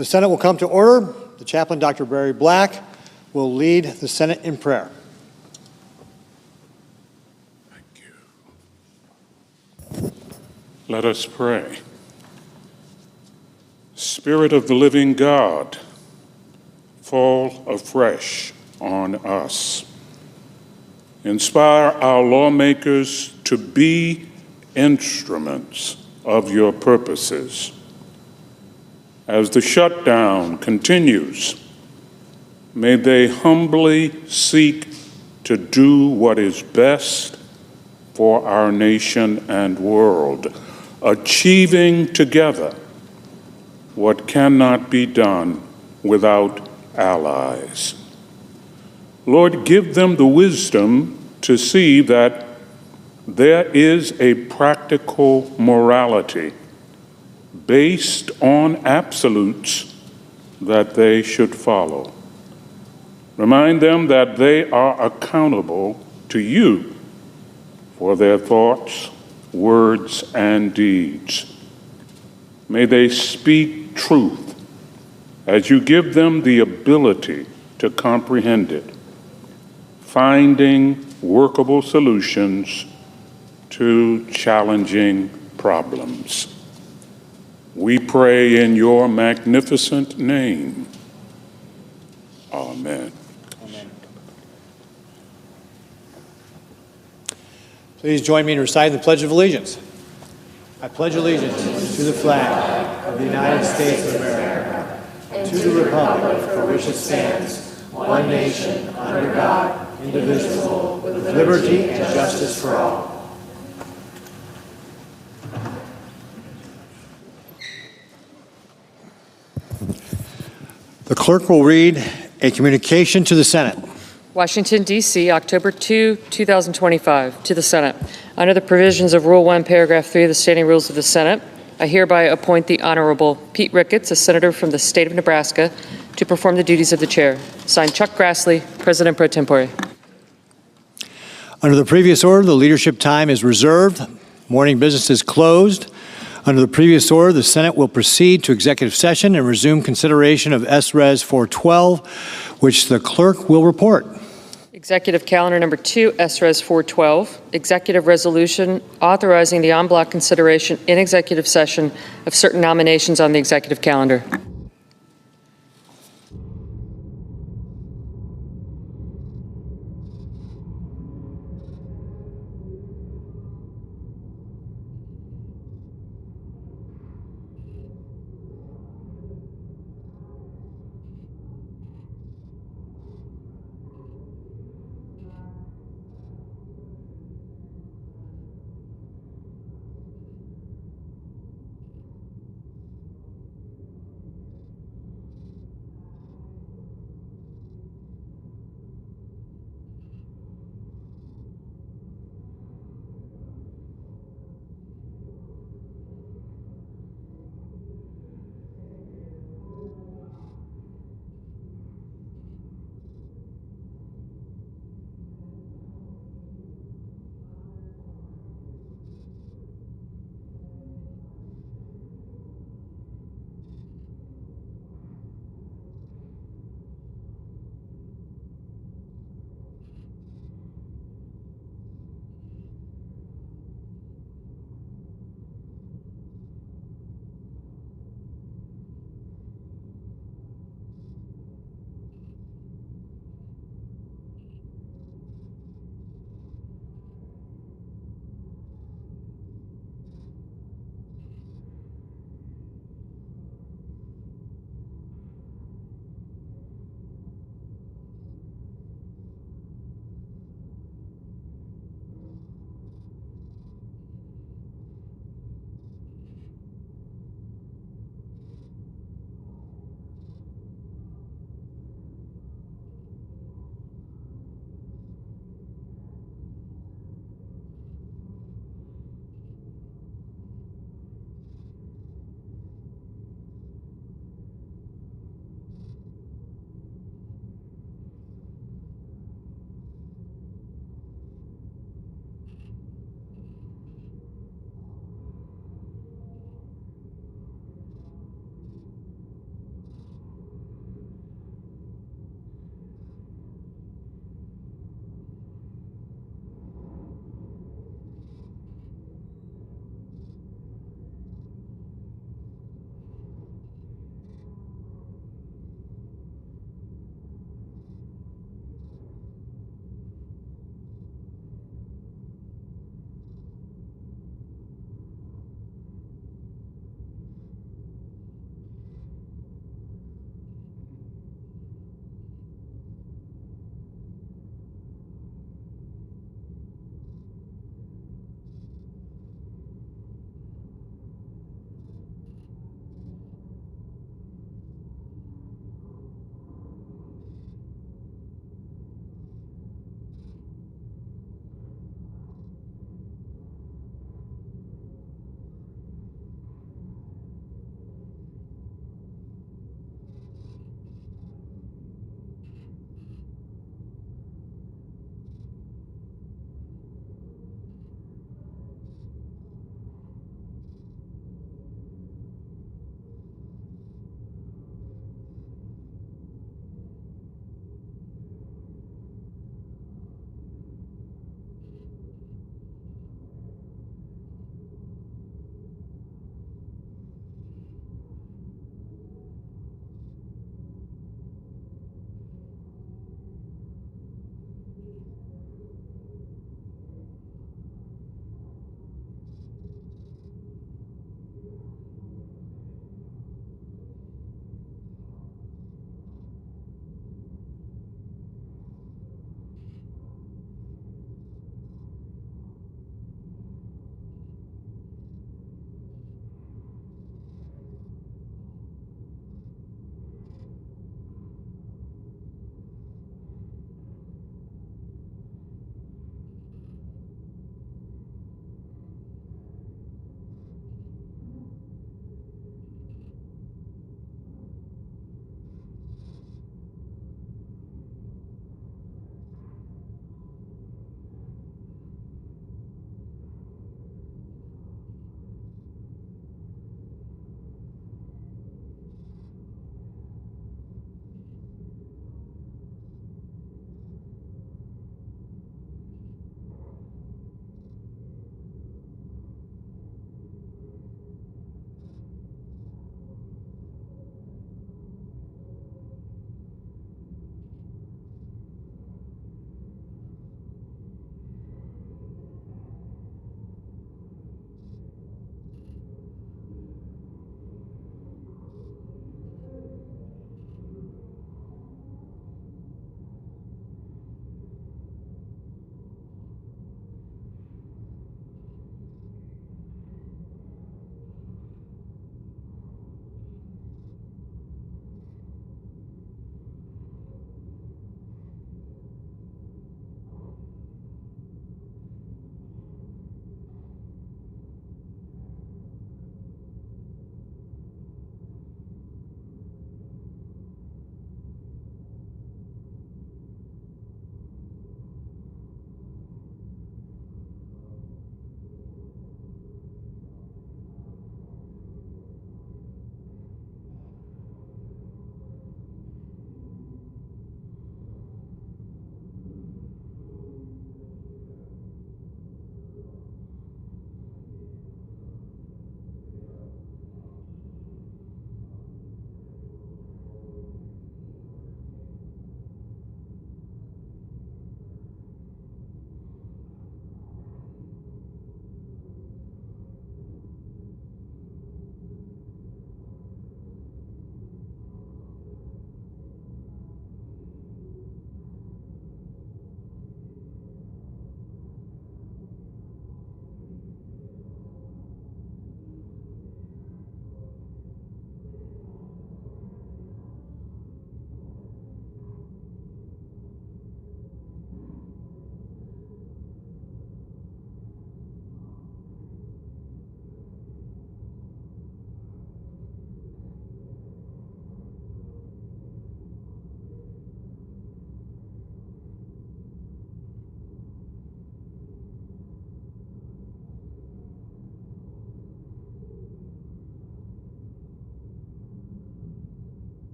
The Senate will come to order. The chaplain, Dr. Barry Black, will lead the Senate in prayer. Thank you. Let us pray. Spirit of the living God, fall afresh on us. Inspire our lawmakers to be instruments of your purposes. As the shutdown continues, may they humbly seek to do what is best for our nation and world, achieving together what cannot be done without allies. Lord, give them the wisdom to see that there is a practical morality based on absolutes that they should follow. Remind them that they are accountable to you for their thoughts, words, and deeds. May they speak truth as you give them the ability to comprehend it, finding workable solutions to challenging problems. We pray in your magnificent name. Amen. Amen. Please join me in reciting the Pledge of Allegiance. I pledge allegiance to the flag of the United States of America and to the republic for which it stands, one nation, under God, indivisible, with liberty and justice for all. The clerk will read a communication to the Senate. Washington, D.C., October 2, 2025. To the Senate. Under the provisions of Rule 1, Paragraph 3 of the Standing Rules of the Senate, I hereby appoint the Honorable Pete Ricketts, a senator from the state of Nebraska, to perform the duties of the chair. Signed, Chuck Grassley, President pro tempore. Under the previous order, the leadership time is reserved. Morning business is closed. Under the previous order, the Senate will proceed to executive session and resume consideration of S.Res. 412, which the clerk will report. Executive Calendar Number 2, S.Res. 412, Executive Resolution authorizing the en bloc consideration in executive session of certain nominations on the executive calendar.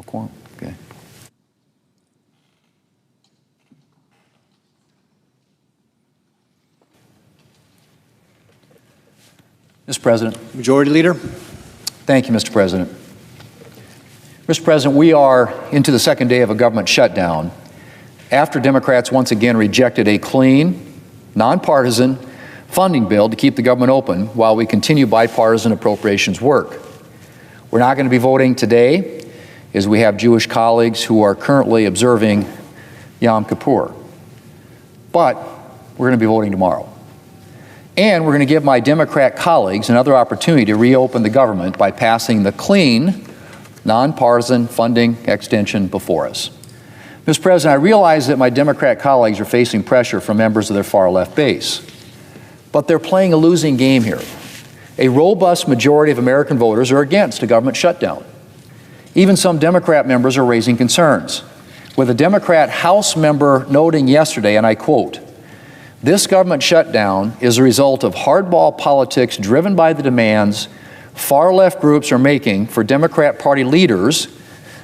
quorum? Okay. Mr. President. Majority Leader. Thank you, Mr. President. Mr. President, we are into the second day of a government shutdown after Democrats once again rejected a clean, nonpartisan funding bill to keep the government open while we continue bipartisan appropriations work. We're not going to be voting today as we have Jewish colleagues who are currently observing Yom Kippur. But we're going to be voting tomorrow. And we're going to give my Democrat colleagues another opportunity to reopen the government by passing the clean, nonpartisan funding extension before us. Mr. President, I realize that my Democrat colleagues are facing pressure from members of their far-left base, but they're playing a losing game here. A robust majority of American voters are against a government shutdown. Even some Democrat members are raising concerns, with a Democrat House member noting yesterday, and I quote, "This government shutdown is a result of hardball politics driven by the demands far-left groups are making for Democrat Party leaders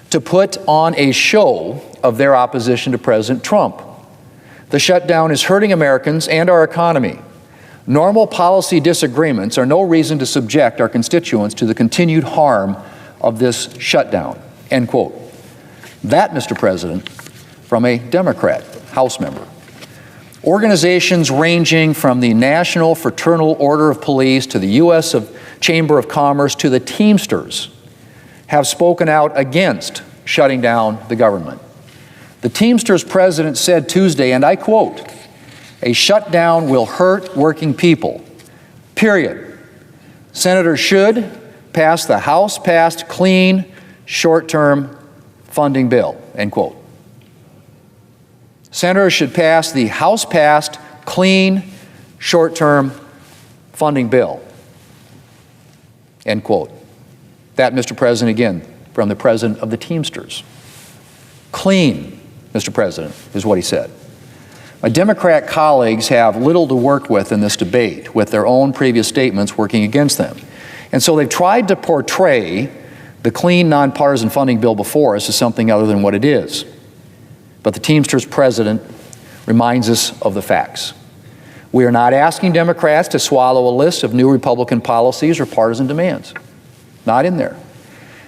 to put on a show of their opposition to President Trump. The shutdown is hurting Americans and our economy. Normal policy disagreements are no reason to subject our constituents to the continued harm of this shutdown." End quote. That, Mr. President, from a Democrat House member. Organizations ranging from the National Fraternal Order of Police to the U.S. Chamber of Commerce to the Teamsters have spoken out against shutting down the government. The Teamsters president said Tuesday, and I quote, "A shutdown will hurt working people, period. Senators should pass the House-passed clean, short-term funding bill," end quote. Senators should pass the House-passed clean, short-term funding bill, end quote. That, Mr. President, again, from the president of the Teamsters. Clean, Mr. President, is what he said. My Democrat colleagues have little to work with in this debate, with their own previous statements working against them. And so they've tried to portray the clean, nonpartisan funding bill before us as something other than what it is. But the Teamsters president reminds us of the facts. We are not asking Democrats to swallow a list of new Republican policies or partisan demands. Not in there.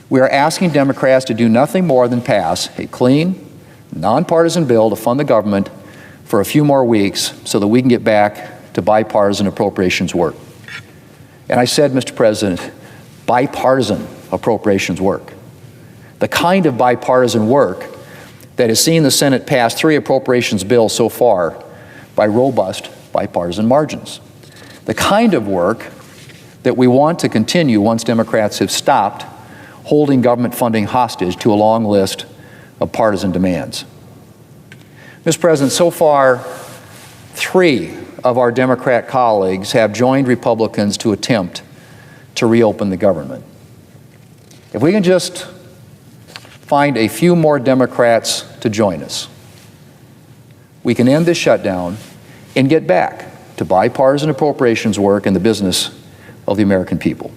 We are asking Democrats to do nothing more than pass a clean, nonpartisan bill to fund the government for a few more weeks so that we can get back to bipartisan appropriations work. And I said, Mr. President, bipartisan appropriations work. The kind of bipartisan work that has seen the Senate pass 3 appropriations bills so far by robust bipartisan margins. The kind of work that we want to continue once Democrats have stopped holding government funding hostage to a long list of partisan demands. Mr. President, so far, 3 of our Democrat colleagues have joined Republicans to attempt to reopen the government. If we can just find a few more Democrats to join us, we can end this shutdown and get back to bipartisan appropriations work and the business of the American people.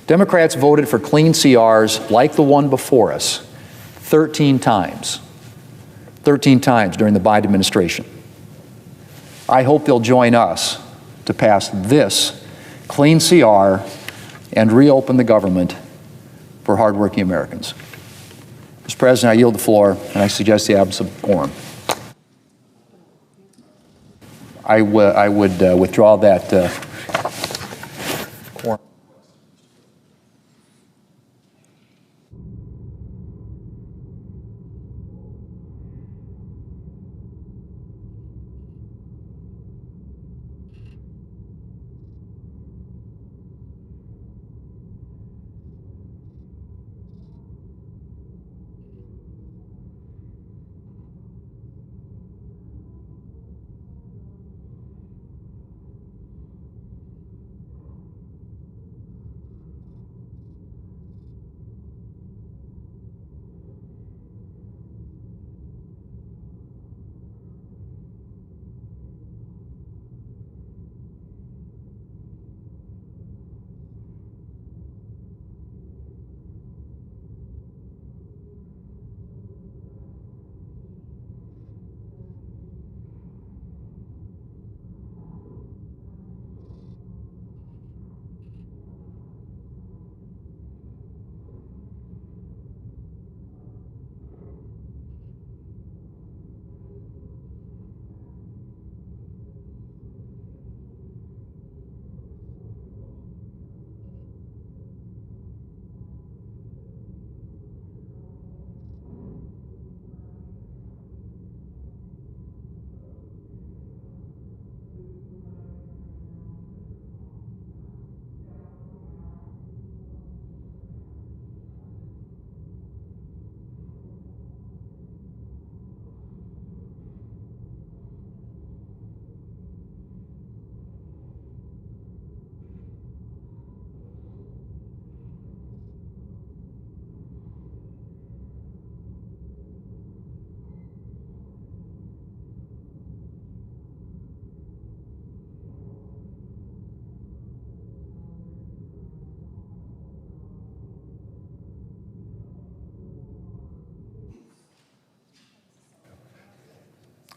Democrats voted for clean CRs like the one before us 13 times. 13 times during the Biden administration. I hope they'll join us to pass this clean CR and reopen the government for hardworking Americans. Mr. President, I yield the floor, and I suggest the absence of quorum. I would withdraw that quorum.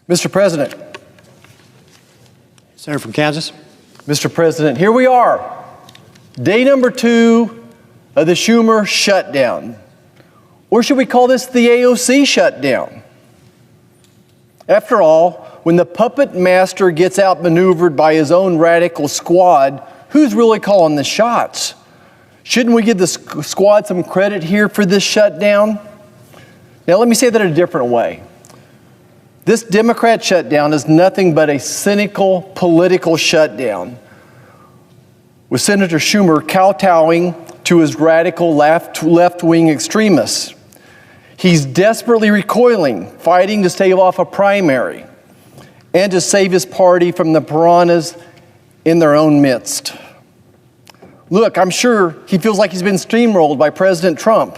Mr. President, Senator from Kansas. Mr. President, here we are, day number 2 of the Schumer shutdown. Or should we call this the AOC shutdown? After all, when the puppet master gets outmaneuvered by his own radical squad, who's really calling the shots? Shouldn't we give the squad some credit here for this shutdown? Now, let me say that a different way. This Democrat shutdown is nothing but a cynical political shutdown, with Senator Schumer kowtowing to his radical left-wing extremists. He's desperately recoiling, fighting to stave off a primary and to save his party from the piranhas in their own midst. Look, I'm sure he feels like he's been steamrolled by President Trump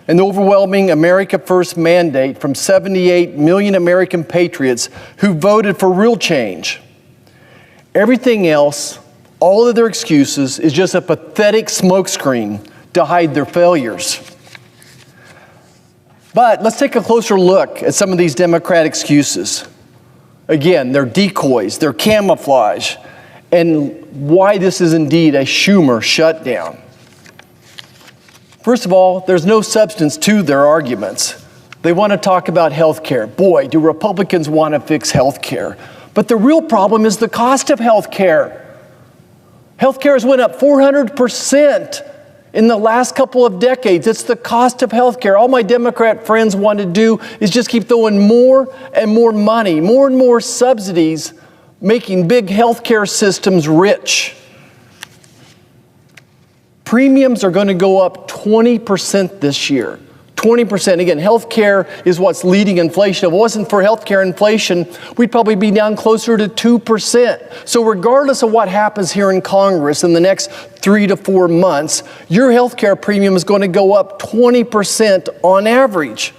and the overwhelming America First mandate from 78 million American patriots who voted for real change. Everything else, all of their excuses, is just a pathetic smokescreen to hide their failures. But let's take a closer look at some of these Democrat excuses. Again, they're decoys, they're camouflage, and why this is indeed a Schumer shutdown. First of all, there's no substance to their arguments. They want to talk about health care. Boy, do Republicans want to fix health care. But the real problem is the cost of health care. Health care has went up 400% in the last couple of decades. It's the cost of health care. All my Democrat friends want to do is just keep throwing more and more money, more and more subsidies, making big health care systems rich. Premiums are going to go up 20% this year. 20%. Again, health care is what's leading inflation. If it wasn't for health care inflation, we'd probably be down closer to 2%. So regardless of what happens here in Congress in the next 3 to 4 months, your health care premium is going to go up 20% on average.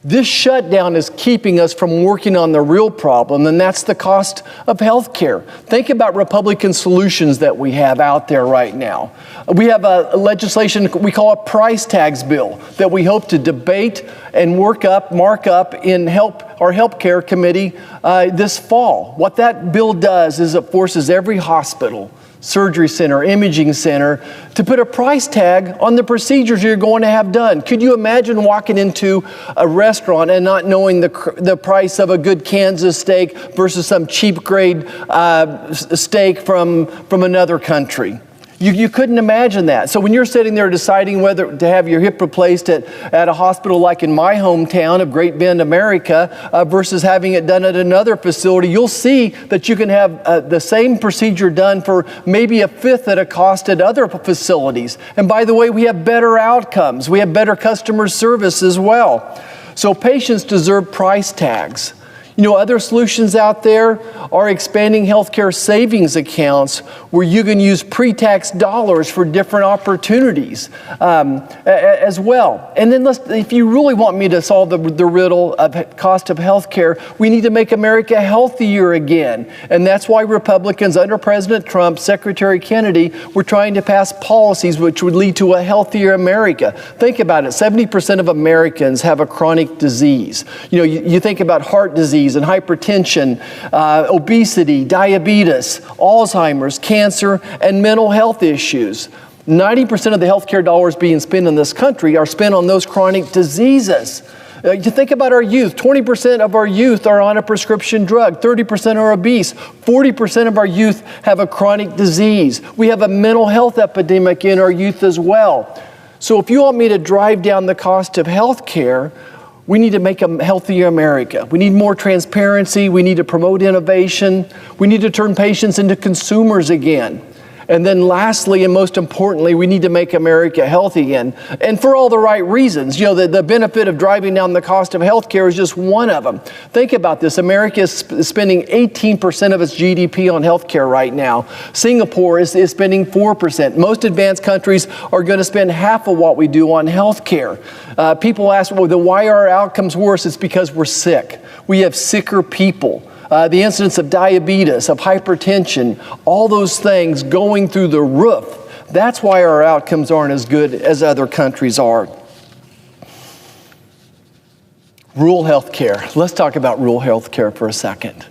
This shutdown is keeping us from working on the real problem, and that's the cost of health care. Think about Republican solutions that we have out there right now. We have a legislation we call a price tags bill that we hope to debate and mark up in our health care committee this fall. What that bill does is it forces every hospital, surgery center, imaging center, to put a price tag on the procedures you're going to have done. Could you imagine walking into a restaurant and not knowing the price of a good Kansas steak versus some cheap grade steak from another country? You couldn't imagine that. So when you're sitting there deciding whether to have your hip replaced at a hospital like in my hometown of Great Bend, America, versus having it done at another facility, you'll see that you can have the same procedure done for maybe a fifth at a cost at other facilities. And by the way, we have better outcomes. We have better customer service as well. So patients deserve price tags. You know, other solutions out there are expanding healthcare savings accounts where you can use pre-tax dollars for different opportunities as well. And then if you really want me to solve the riddle of cost of healthcare, we need to make America healthier again. And that's why Republicans under President Trump, Secretary Kennedy, were trying to pass policies which would lead to a healthier America. Think about it. 70% of Americans have a chronic disease. You know, you think about heart disease and hypertension, obesity, diabetes, Alzheimer's, cancer, and mental health issues. 90% of the healthcare dollars being spent in this country are spent on those chronic diseases. You think about our youth. 20% of our youth are on a prescription drug. 30% are obese. 40% of our youth have a chronic disease. We have a mental health epidemic in our youth as well. So if you want me to drive down the cost of health care, we need to make a healthier America. We need more transparency. We need to promote innovation. We need to turn patients into consumers again. And then lastly, and most importantly, we need to make America healthy again. And for all the right reasons. You know, the benefit of driving down the cost of health care is just one of them. Think about this. America is spending 18% of its GDP on health care right now. Singapore is spending 4%. Most advanced countries are going to spend half of what we do on health care. People ask, well, then why are our outcomes worse? It's because we're sick. We have sicker people. The incidence of diabetes, of hypertension, all those things going through the roof. That's why our outcomes aren't as good as other countries are. Rural health care. Let's talk about rural health care for a second.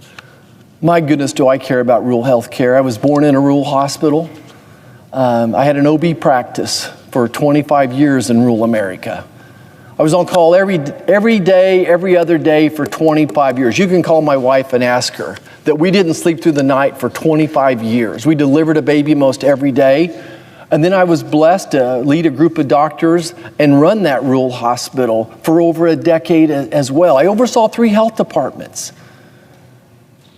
My goodness, do I care about rural health care. I was born in a rural hospital. I had an OB practice for 25 years in rural America. I was on call every day, every other day for 25 years. You can call my wife and ask her that we didn't sleep through the night for 25 years. We delivered a baby most every day. And then I was blessed to lead a group of doctors and run that rural hospital for over a decade as well. I oversaw 3 health departments.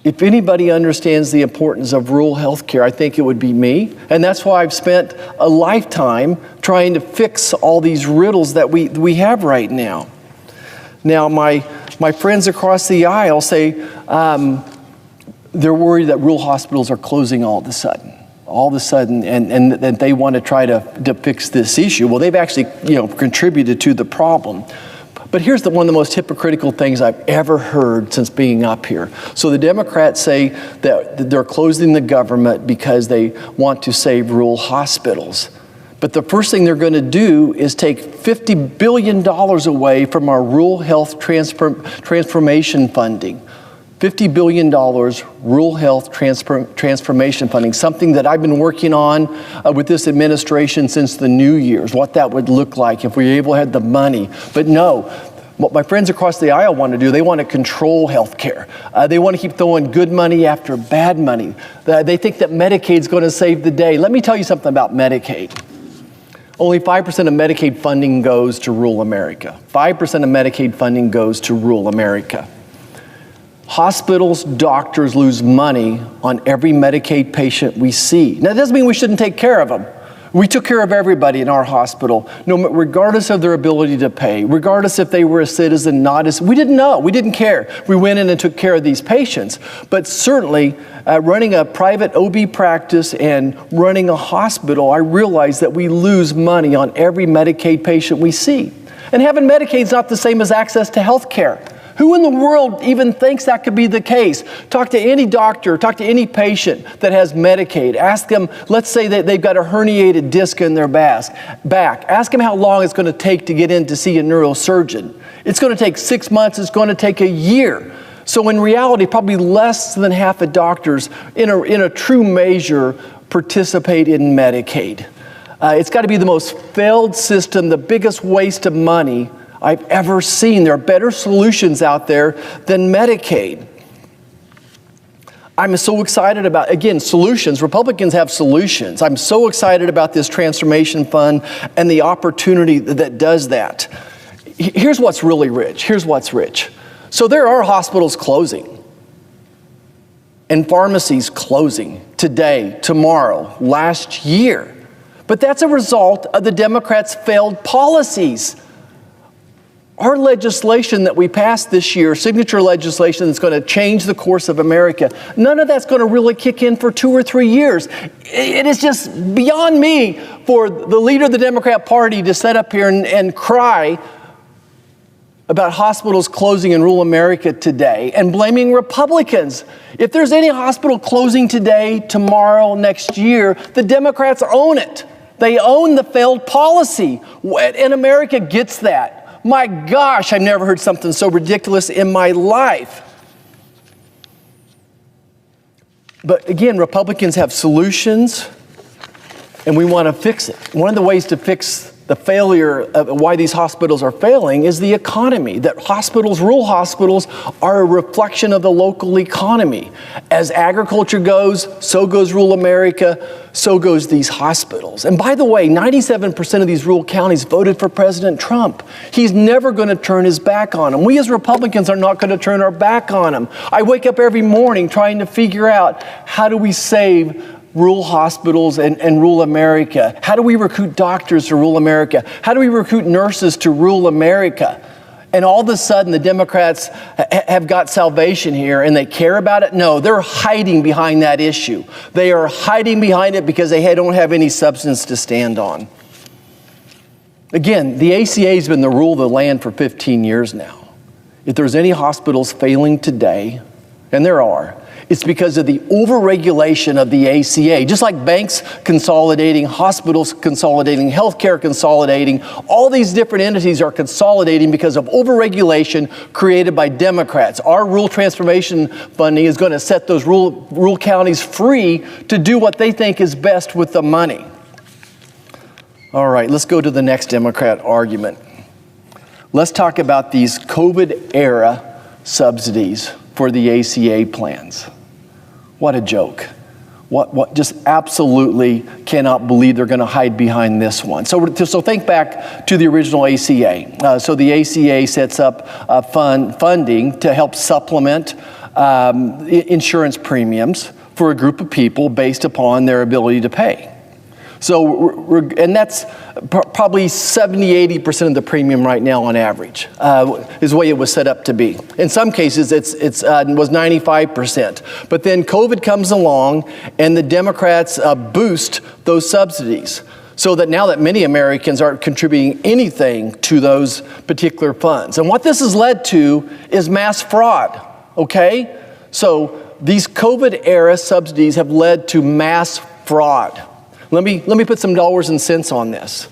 If anybody understands the importance of rural health care, I think it would be me. And that's why I've spent a lifetime trying to fix all these riddles that we have right now. Now, my friends across the aisle say they're worried that rural hospitals are closing all of a sudden, and that they want to try to fix this issue. Well, they've actually, contributed to the problem. But here's one of the most hypocritical things I've ever heard since being up here. So the Democrats say that they're closing the government because they want to save rural hospitals. But the first thing they're going to do is take $50 billion away from our rural health transformation funding. $50 billion rural health transformation funding, something that I've been working on with this administration since the New Year's, what that would look like if we were able to have the money. But no, what my friends across the aisle want to do, they want to control health care. They want to keep throwing good money after bad money. They think that Medicaid's going to save the day. Let me tell you something about Medicaid. Only 5% of Medicaid funding goes to rural America. 5% of Medicaid funding goes to rural America. Hospitals, doctors lose money on every Medicaid patient we see. Now, that doesn't mean we shouldn't take care of them. We took care of everybody in our hospital, regardless of their ability to pay, regardless if they were a citizen, not as. We didn't know. We didn't care. We went in and took care of these patients. But certainly, running a private OB practice and running a hospital, I realized that we lose money on every Medicaid patient we see. And having Medicaid is not the same as access to health care. Who in the world even thinks that could be the case? Talk to any doctor, talk to any patient that has Medicaid. Ask them, let's say that they've got a herniated disc in their back. Ask them how long it's going to take to get in to see a neurosurgeon. It's going to take 6 months, it's going to take a year. So in reality, probably less than half of doctors in a true measure participate in Medicaid. It's got to be the most failed system, the biggest waste of money I've ever seen. There are better solutions out there than Medicaid. I'm so excited about, again, solutions. Republicans have solutions. I'm so excited about this transformation fund and the opportunity that does that. Here's what's really rich. Here's what's rich. So there are hospitals closing and pharmacies closing today, tomorrow, last year. But that's a result of the Democrats' failed policies. Our legislation that we passed this year, signature legislation that's going to change the course of America, none of that's going to really kick in for 2 or 3 years. It is just beyond me for the leader of the Democrat Party to sit up here and cry about hospitals closing in rural America today and blaming Republicans. If there's any hospital closing today, tomorrow, next year, the Democrats own it. They own the failed policy, and America gets that. My gosh, I've never heard something so ridiculous in my life. But again, Republicans have solutions, and we want to fix it. One of the ways to fix the failure of why these hospitals are failing is the economy. That hospitals, rural hospitals, are a reflection of the local economy. As agriculture goes, so goes rural America, so goes these hospitals. And by the way, 97% of these rural counties voted for President Trump. He's never going to turn his back on them. We as Republicans are not going to turn our back on him. I wake up every morning trying to figure out, how do we save rural hospitals and rural America? How do we recruit doctors to rural America? How do we recruit nurses to rural America? And all of a sudden, the Democrats have got salvation here and they care about it? No, they're hiding behind that issue. They are hiding behind it because they don't have any substance to stand on. Again, the ACA has been the rule of the land for 15 years now. If there's any hospitals failing today, and there are, It's because of the overregulation of the ACA. Just like banks consolidating, hospitals consolidating, healthcare consolidating, all these different entities are consolidating because of overregulation created by Democrats. Our rural transformation funding is going to set those rural counties free to do what they think is best with the money. All right, let's go to the next Democrat argument. Let's talk about these COVID-era subsidies for the ACA plans. What a joke. What just absolutely cannot believe they're going to hide behind this one. So think back to the original ACA. So the ACA sets up funding to help supplement insurance premiums for a group of people based upon their ability to pay. So, and that's probably 70–80% of the premium right now on average, is the way it was set up to be. In some cases, it was 95%. But then COVID comes along, and the Democrats boost those subsidies, so that now that many Americans aren't contributing anything to those particular funds. And what this has led to is mass fraud, okay? So these COVID-era subsidies have led to mass fraud. Let me put some dollars and cents on this.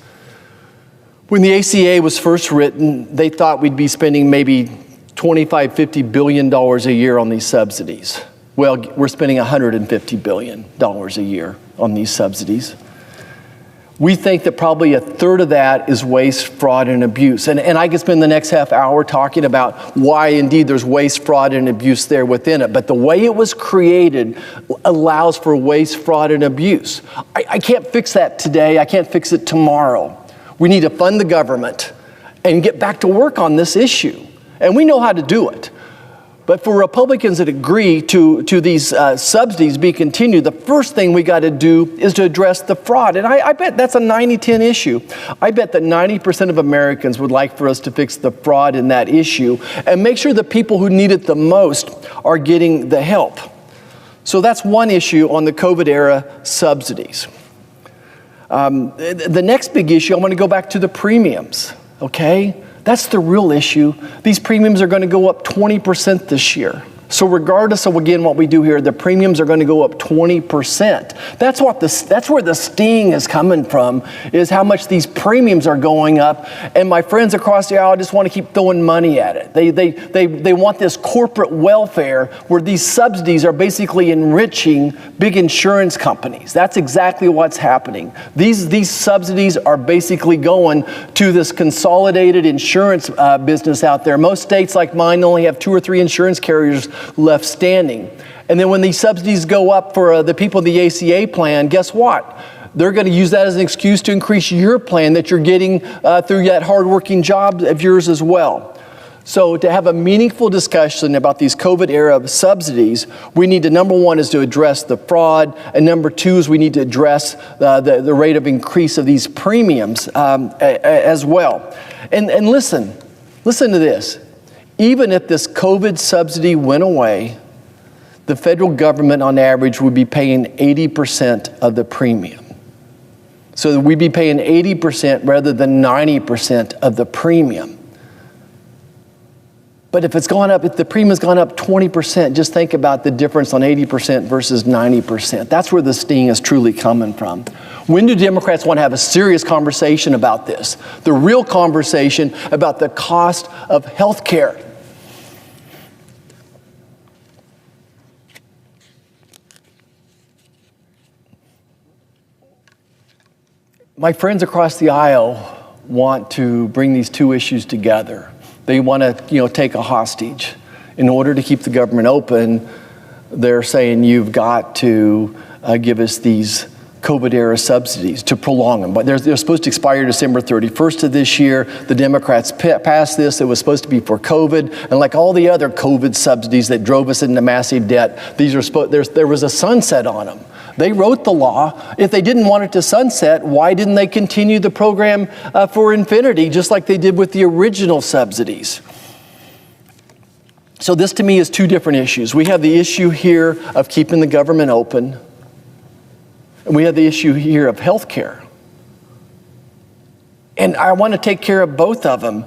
When the ACA was first written, they thought we'd be spending maybe $25–50 billion a year on these subsidies. Well, we're spending $150 billion a year on these subsidies. We think that probably a third of that is waste, fraud, and abuse. And I could spend the next half hour talking about why indeed there's waste, fraud, and abuse there within it. But the way it was created allows for waste, fraud, and abuse. I can't fix that today. I can't fix it tomorrow. We need to fund the government and get back to work on this issue. And we know how to do it. But for Republicans that agree to these subsidies be continued, the first thing we got to do is to address the fraud. And I bet that's a 90-10 issue. I bet that 90% of Americans would like for us to fix the fraud in that issue and make sure the people who need it the most are getting the help. So that's one issue on the COVID-era subsidies. The next big issue, I want to go back to the premiums, okay? That's the real issue. These premiums are going to go up 20% this year. So regardless of, again, what we do here, the premiums are going to go up 20%. That's where the sting is coming from, is how much these premiums are going up. And my friends across the aisle just want to keep throwing money at it. They want this corporate welfare where these subsidies are basically enriching big insurance companies. That's exactly what's happening. These subsidies are basically going to this consolidated insurance business out there. Most states like mine only have 2 or 3 insurance carriers left standing. And then when these subsidies go up for the people in the ACA plan, guess what? They're going to use that as an excuse to increase your plan that you're getting through that hardworking job of yours as well. So to have a meaningful discussion about these COVID-era subsidies, we need to, number one, is to address the fraud, and number two is we need to address the rate of increase of these premiums as well. And listen to this. Even if this COVID subsidy went away, the federal government on average would be paying 80% of the premium. So we'd be paying 80% rather than 90% of the premium. But if the premium's gone up 20%, just think about the difference on 80% versus 90%. That's where the sting is truly coming from. When do Democrats want to have a serious conversation about this? The real conversation about the cost of health care. My friends across the aisle want to bring these two issues together. They want to, take a hostage. In order to keep the government open, they're saying you've got to give us these COVID-era subsidies to prolong them. But they're supposed to expire December 31st of this year. The Democrats passed this. It was supposed to be for COVID. And like all the other COVID subsidies that drove us into massive debt, there was a sunset on them. They wrote the law. If they didn't want it to sunset, why didn't they continue the program for infinity, just like they did with the original subsidies? So this, to me, is two different issues. We have the issue here of keeping the government open, and we have the issue here of health care. And I want to take care of both of them,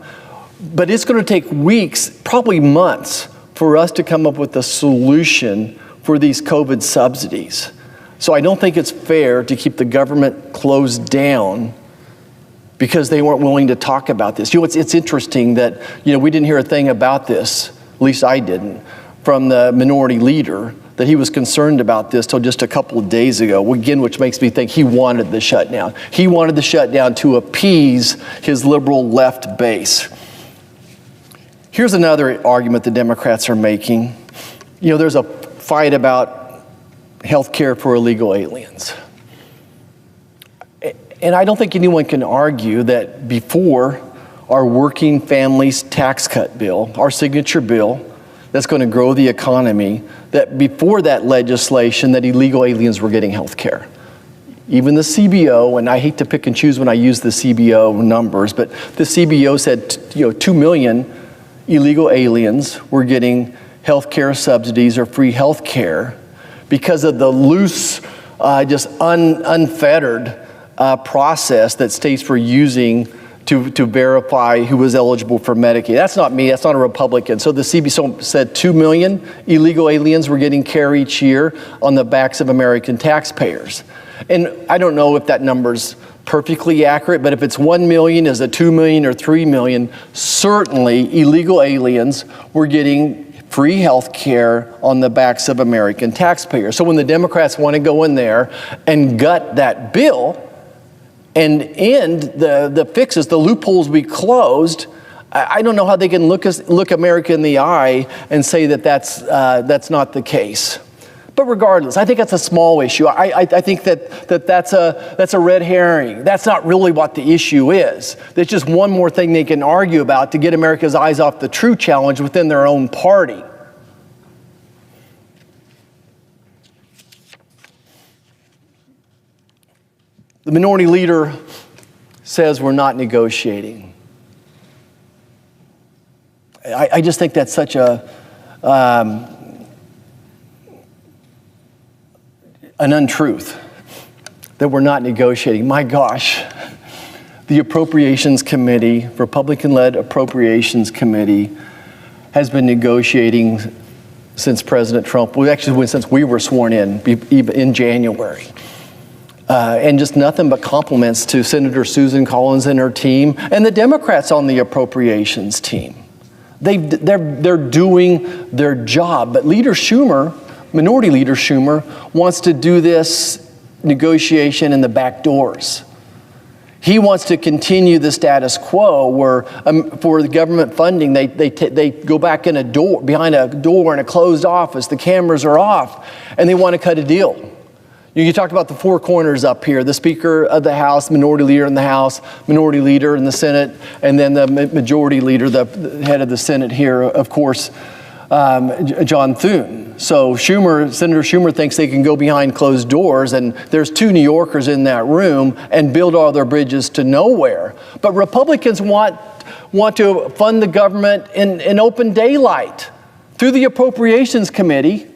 but it's going to take weeks, probably months, for us to come up with a solution for these COVID subsidies. So I don't think it's fair to keep the government closed down because they weren't willing to talk about this. It's interesting that, we didn't hear a thing about this, at least I didn't, from the minority leader, that he was concerned about this till just a couple of days ago, again, which makes me think he wanted the shutdown. He wanted the shutdown to appease his liberal left base. Here's another argument the Democrats are making. There's a fight about health care for illegal aliens. And I don't think anyone can argue that before our working families tax cut bill, our signature bill that's going to grow the economy, that before that legislation that illegal aliens were getting health care. Even the CBO, and I hate to pick and choose when I use the CBO numbers, but the CBO said 2 million illegal aliens were getting health care subsidies or free health care because of the loose, just unfettered process that states were using to verify who was eligible for Medicaid. That's not me, that's not a Republican. So the CBO said 2 million illegal aliens were getting care each year on the backs of American taxpayers. And I don't know if that number's perfectly accurate, but if it's 1 million, is it 2 million or 3 million, certainly illegal aliens were getting free health care on the backs of American taxpayers. So when the Democrats want to go in there and gut that bill and end the fixes, the loopholes we closed, I don't know how they can look America in the eye and say that that's not the case. But regardless, I think that's a small issue. I think that's a red herring. That's not really what the issue is. There's just one more thing they can argue about to get America's eyes off the true challenge within their own party. The minority leader says we're not negotiating. I just think that's such an untruth, that we're not negotiating. My gosh, the Appropriations Committee, Republican-led Appropriations Committee, has been negotiating since President Trump, since we were sworn in January. And just nothing but compliments to Senator Susan Collins and her team and the Democrats on the appropriations team. They're doing their job. But Minority Leader Schumer wants to do this negotiation in the back doors. He wants to continue the status quo where for the government funding, they go back behind a door in a closed office, the cameras are off, and they want to cut a deal. You talk about the four corners up here, the Speaker of the House, Minority Leader in the House, Minority Leader in the Senate, and then the Majority Leader, the head of the Senate here, of course, John Thune. So Senator Schumer thinks they can go behind closed doors, and there's 2 New Yorkers in that room, and build all their bridges to nowhere. But Republicans want to fund the government in open daylight through the Appropriations Committee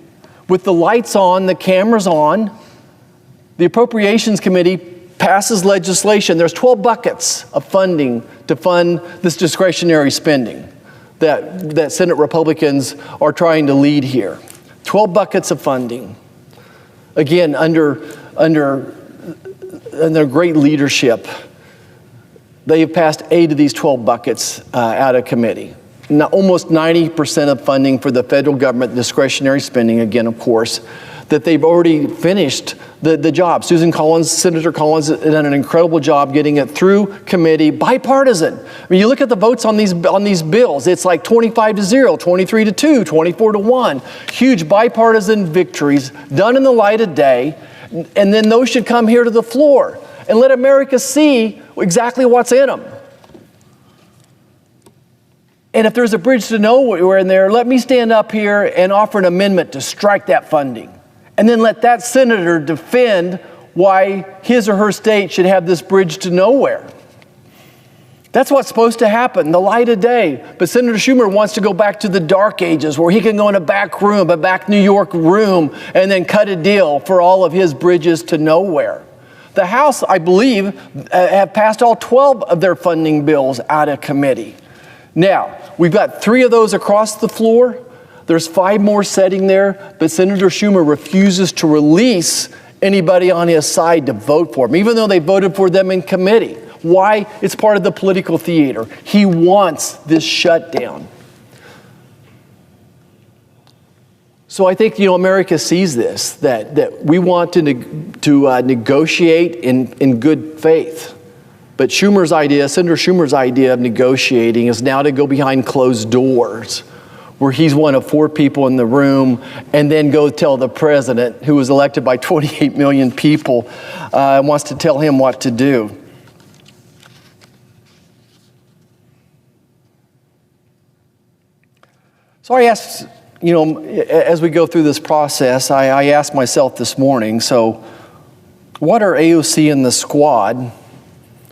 with the lights on, the cameras on. The Appropriations Committee passes legislation. There's 12 buckets of funding to fund this discretionary spending that Senate Republicans are trying to lead here. 12 buckets of funding. Again, under great leadership, they have passed 8 of these 12 buckets out of committee. Now, almost 90% of funding for the federal government discretionary spending, again, of course, that they've already finished the job. Senator Collins has done an incredible job getting it through committee, bipartisan. I mean, you look at the votes on these bills, it's like 25-0, 23-2, 24-1. Huge bipartisan victories done in the light of day, and then those should come here to the floor and let America see exactly what's in them. And if there's a bridge to nowhere in there, let me stand up here and offer an amendment to strike that funding. And then let that senator defend why his or her state should have this bridge to nowhere. That's what's supposed to happen, the light of day. But Senator Schumer wants to go back to the dark ages where he can go in a back New York room, and then cut a deal for all of his bridges to nowhere. The House, I believe, have passed all 12 of their funding bills out of committee. Now, we've got 3 of those across the floor. There's 5 more sitting there, but Senator Schumer refuses to release anybody on his side to vote for him, even though they voted for them in committee. Why? It's part of the political theater. He wants this shutdown. So I think, America sees this, that we want to negotiate in good faith. But Senator Schumer's idea of negotiating is now to go behind closed doors, where he's one of 4 people in the room, and then go tell the president, who was elected by 28 million people, wants to tell him what to do. So I asked, as we go through this process, I asked myself this morning, so what are AOC and the squad,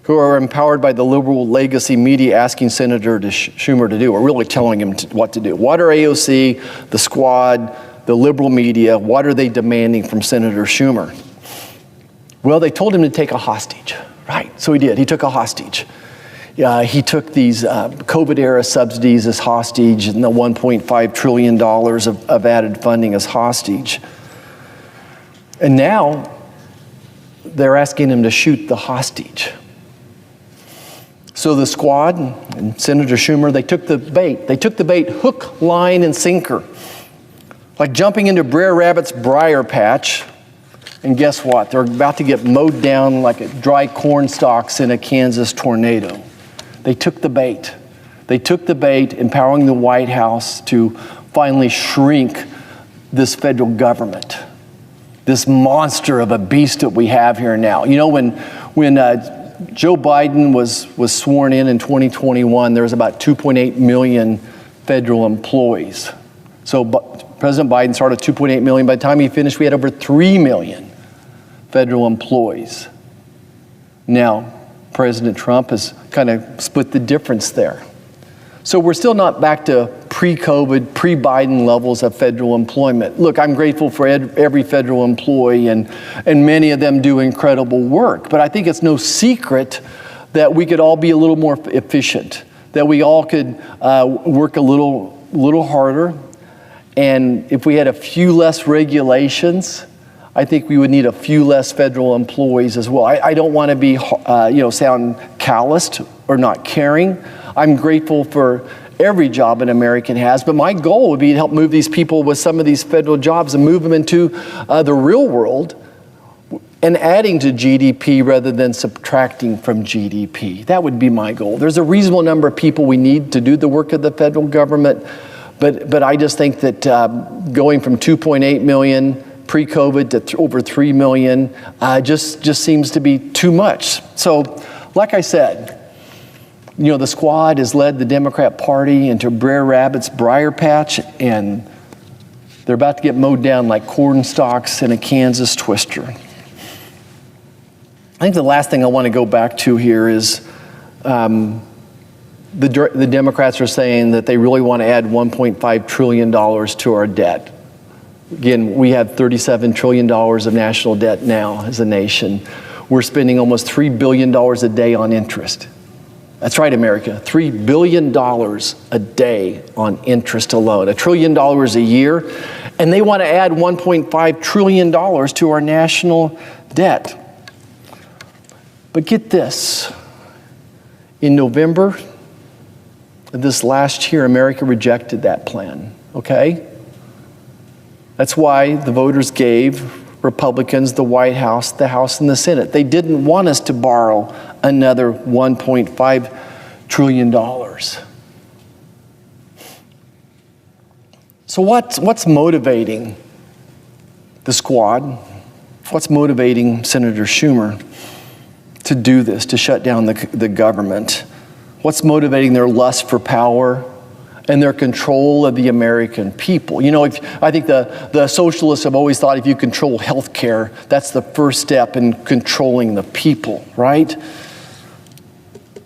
who are empowered by the liberal legacy media, asking Senator Schumer to do, or really telling him what to do? What are AOC, the squad, the liberal media, what are they demanding from Senator Schumer? Well, they told him to take a hostage, right? So he did. He took a hostage. He took these COVID-era subsidies as hostage and the $1.5 trillion of added funding as hostage. And now they're asking him to shoot the hostage. So the squad and Senator Schumer, they took the bait. They took the bait hook, line, and sinker. Like jumping into Brer Rabbit's briar patch. And guess what? They're about to get mowed down like dry corn stalks in a Kansas tornado. They took the bait. They took the bait, empowering the White House to finally shrink this federal government, this monster of a beast that we have here now. When Joe Biden was sworn in 2021, there was about 2.8 million federal employees. So President Biden started 2.8 million. By the time he finished, we had over 3 million federal employees. Now, President Trump has kind of split the difference there. So we're still not back to pre-COVID, pre-Biden levels of federal employment. Look, I'm grateful for every federal employee, and many of them do incredible work. But I think it's no secret that we could all be a little more efficient, that we all could work a little harder. And if we had a few less regulations, I think we would need a few less federal employees as well. I don't want to be, sound calloused or not caring. I'm grateful for every job an American has, but my goal would be to help move these people with some of these federal jobs and move them into the real world and adding to GDP rather than subtracting from GDP. That would be my goal. There's a reasonable number of people we need to do the work of the federal government, but I just think that going from 2.8 million pre-COVID to over 3 million just seems to be too much. So, like I said, the squad has led the Democrat Party into Brer Rabbit's briar patch, and they're about to get mowed down like corn stalks in a Kansas twister. I think the last thing I want to go back to here is the Democrats are saying that they really want to add $1.5 trillion to our debt. Again, we have $37 trillion of national debt now as a nation. We're spending almost $3 billion a day on interest. That's right, America, $3 billion a day on interest alone, $1 trillion a year, and they want to add $1.5 trillion to our national debt. But get this, in November of this last year, America rejected that plan, okay? That's why the voters gave Republicans the White House, the House, and the Senate. They didn't want us to borrow another $1.5 trillion. So what's motivating the squad? What's motivating Senator Schumer to do this, to shut down the government? What's motivating their lust for power and their control of the American people? I think the socialists have always thought if you control health care, that's the first step in controlling the people, right?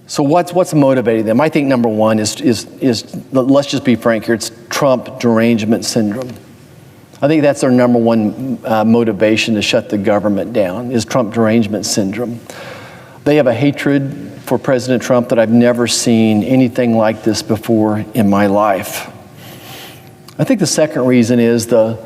So what's motivating them? I think number one is let's just be frank here, it's Trump derangement syndrome. I think that's their number one motivation to shut the government down, is Trump derangement syndrome. They have a hatred for President Trump that I've never seen anything like this before in my life. I think the second reason is the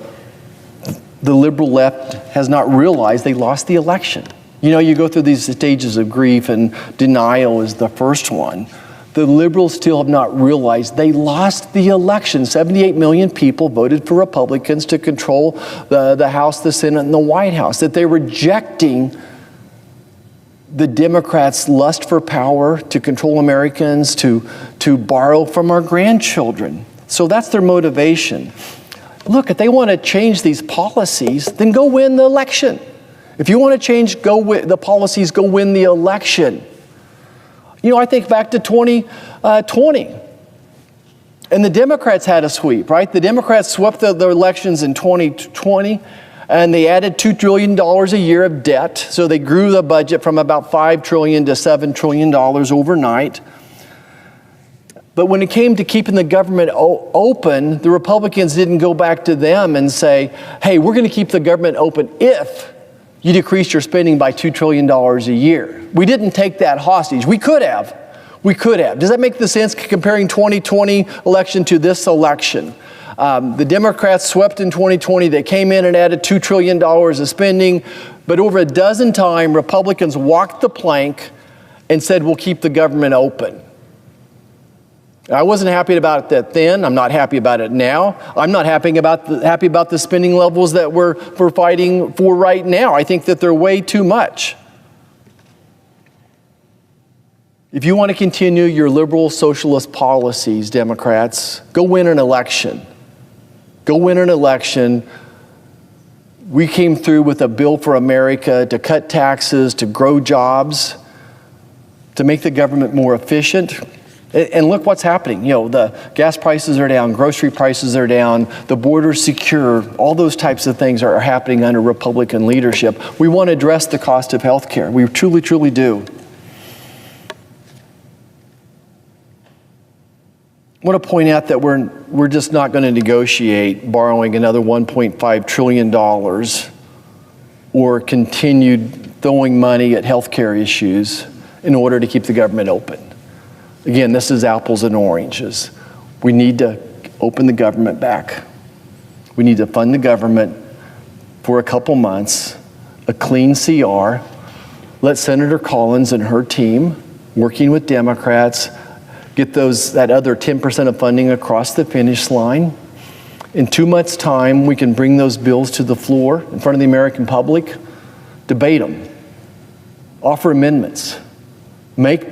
liberal left has not realized they lost the election. You know, you go through these stages of grief, and denial is the first one. The liberals still have not realized they lost the election. 78 million people voted for Republicans to control the House, the Senate, and the White House. That they're rejecting the Democrats' lust for power to control Americans, to borrow from our grandchildren. So that's their motivation. Look, if they want to change these policies, then go win the election. If you want to change the policies, go win the election. You know, I think back to 2020. And the Democrats had a sweep, right? The Democrats swept their elections in 2020, and they added $2 trillion a year of debt. So they grew the budget from about $5 trillion to $7 trillion overnight. But when it came to keeping the government open, the Republicans didn't go back to them and say, hey, we're going to keep the government open if you decrease your spending by $2 trillion a year. We didn't take that hostage. We could have. We could have. Does that make the sense comparing 2020 election to this election? The Democrats swept in 2020. They came in and added $2 trillion of spending. But over a dozen times, Republicans walked the plank and said, we'll keep the government open. I wasn't happy about that then. I'm not happy about it now. I'm not happy about the spending levels that we're fighting for right now. I think that they're way too much. If you want to continue your liberal socialist policies, Democrats, go win an election. Go win an election. We came through with a bill for America to cut taxes, to grow jobs, to make the government more efficient. And look what's happening. You know, the gas prices are down, grocery prices are down, the border's secure. All those types of things are happening under Republican leadership. We want to address the cost of health care. We truly, truly do. I want to point out that we're just not going to negotiate borrowing another $1.5 trillion or continued throwing money at health care issues in order to keep the government open. Again, this is apples and oranges. We need to open the government back. We need to fund the government for a couple months, a clean CR, let Senator Collins and her team, working with Democrats, get that other 10% of funding across the finish line. In 2 months' time, we can bring those bills to the floor in front of the American public, debate them, offer amendments, make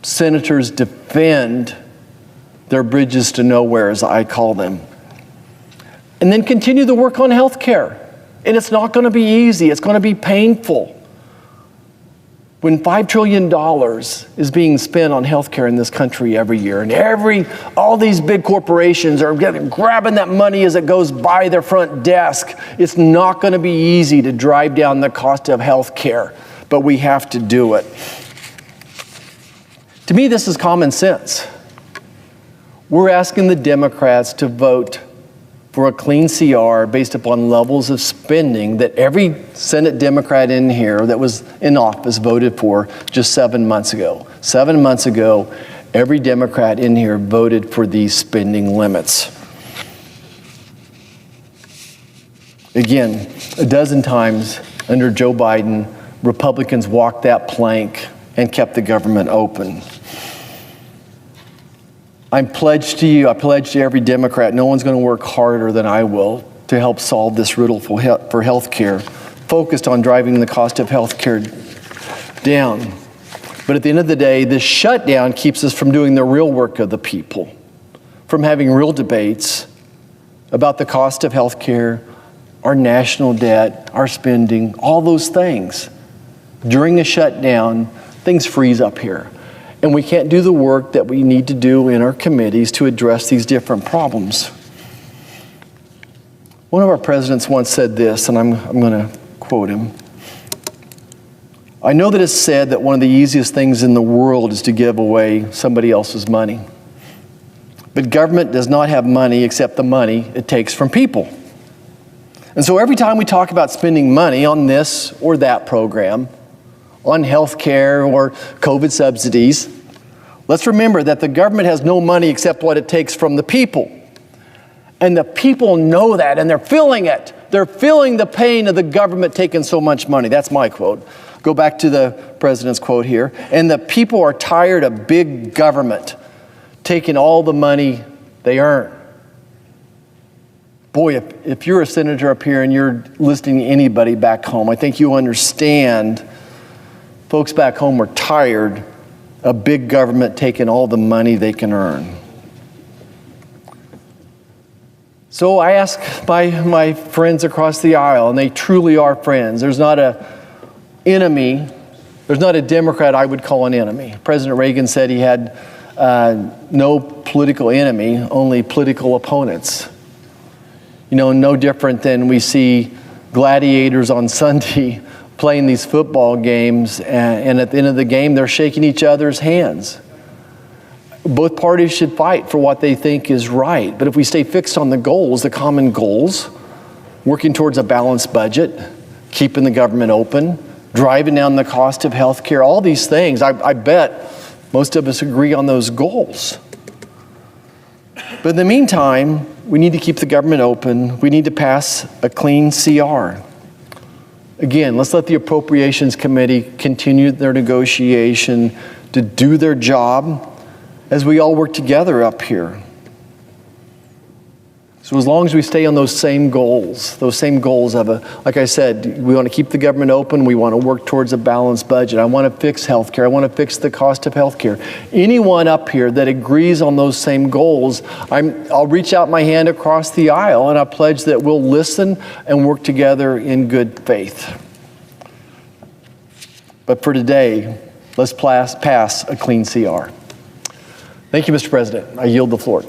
senators defend their bridges to nowhere, as I call them. And then continue the work on health care. And it's not going to be easy. It's going to be painful. When $5 trillion is being spent on health care in this country every year, and all these big corporations are grabbing that money as it goes by their front desk, it's not going to be easy to drive down the cost of health care. But we have to do it. To me, this is common sense. We're asking the Democrats to vote for a clean CR based upon levels of spending that every Senate Democrat in here that was in office voted for just 7 months ago. 7 months ago, every Democrat in here voted for these spending limits. Again, a dozen times under Joe Biden, Republicans walked that plank and kept the government open. I pledge to every Democrat, no one's going to work harder than I will to help solve this riddle for health care, focused on driving the cost of health care down. But at the end of the day, this shutdown keeps us from doing the real work of the people, from having real debates about the cost of health care, our national debt, our spending, all those things. During a shutdown, things freeze up here. And we can't do the work that we need to do in our committees to address these different problems. One of our presidents once said this, and I'm going to quote him. I know that it's said that one of the easiest things in the world is to give away somebody else's money. But government does not have money except the money it takes from people. And so every time we talk about spending money on this or that program, on health care or COVID subsidies, let's remember that the government has no money except what it takes from the people. And the people know that, and they're feeling it. They're feeling the pain of the government taking so much money. That's my quote. Go back to the president's quote here. And the people are tired of big government taking all the money they earn. Boy, if you're a senator up here and you're listening to anybody back home, I think you understand folks back home are tired of big government taking all the money they can earn. So I ask my friends across the aisle, and they truly are friends. There's not an enemy. There's not a Democrat I would call an enemy. President Reagan said he had no political enemy, only political opponents. You know, no different than we see gladiators on Sunday playing these football games, and at the end of the game, they're shaking each other's hands. Both parties should fight for what they think is right. But if we stay fixed on the goals, the common goals, working towards a balanced budget, keeping the government open, driving down the cost of health care, all these things, I bet most of us agree on those goals. But in the meantime, we need to keep the government open. We need to pass a clean CR. Again, let's let the Appropriations Committee continue their negotiation to do their job as we all work together up here. So as long as we stay on those same goals of like I said, we want to keep the government open, we want to work towards a balanced budget, I want to fix health care, I want to fix the cost of health care. Anyone up here that agrees on those same goals, I'll reach out my hand across the aisle and I pledge that we'll listen and work together in good faith. But for today, let's pass a clean CR. Thank you, Mr. President. I yield the floor.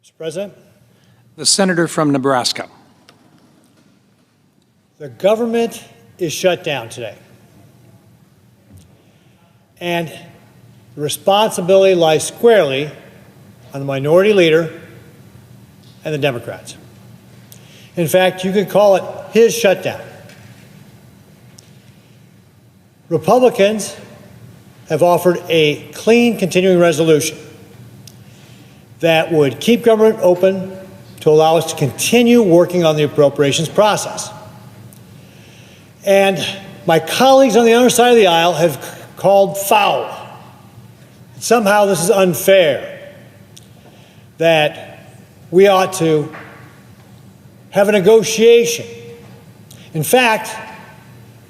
Mr. President, The senator from Nebraska. the government is shut down today. And the responsibility lies squarely on the minority leader and the Democrats. In fact, you could call it his shutdown. Republicans have offered a clean continuing resolution that would keep government open to allow us to continue working on the appropriations process. And my colleagues on the other side of the aisle have called foul. Somehow this is unfair, that we ought to have a negotiation. In fact,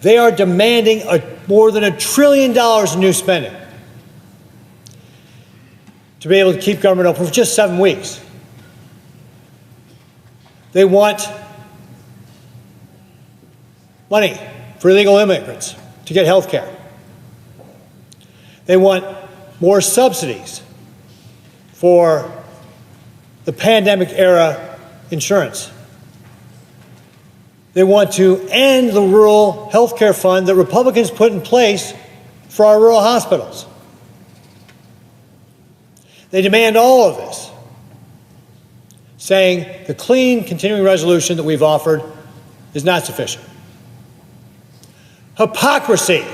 they are demanding more than $1 trillion in new spending to be able to keep government open for just 7 weeks. They want money for illegal immigrants to get health care. They want more subsidies for the pandemic era insurance. They want to end the rural health care fund that Republicans put in place for our rural hospitals. They demand all of this, saying the clean continuing resolution that we've offered is not sufficient. Hypocrisy.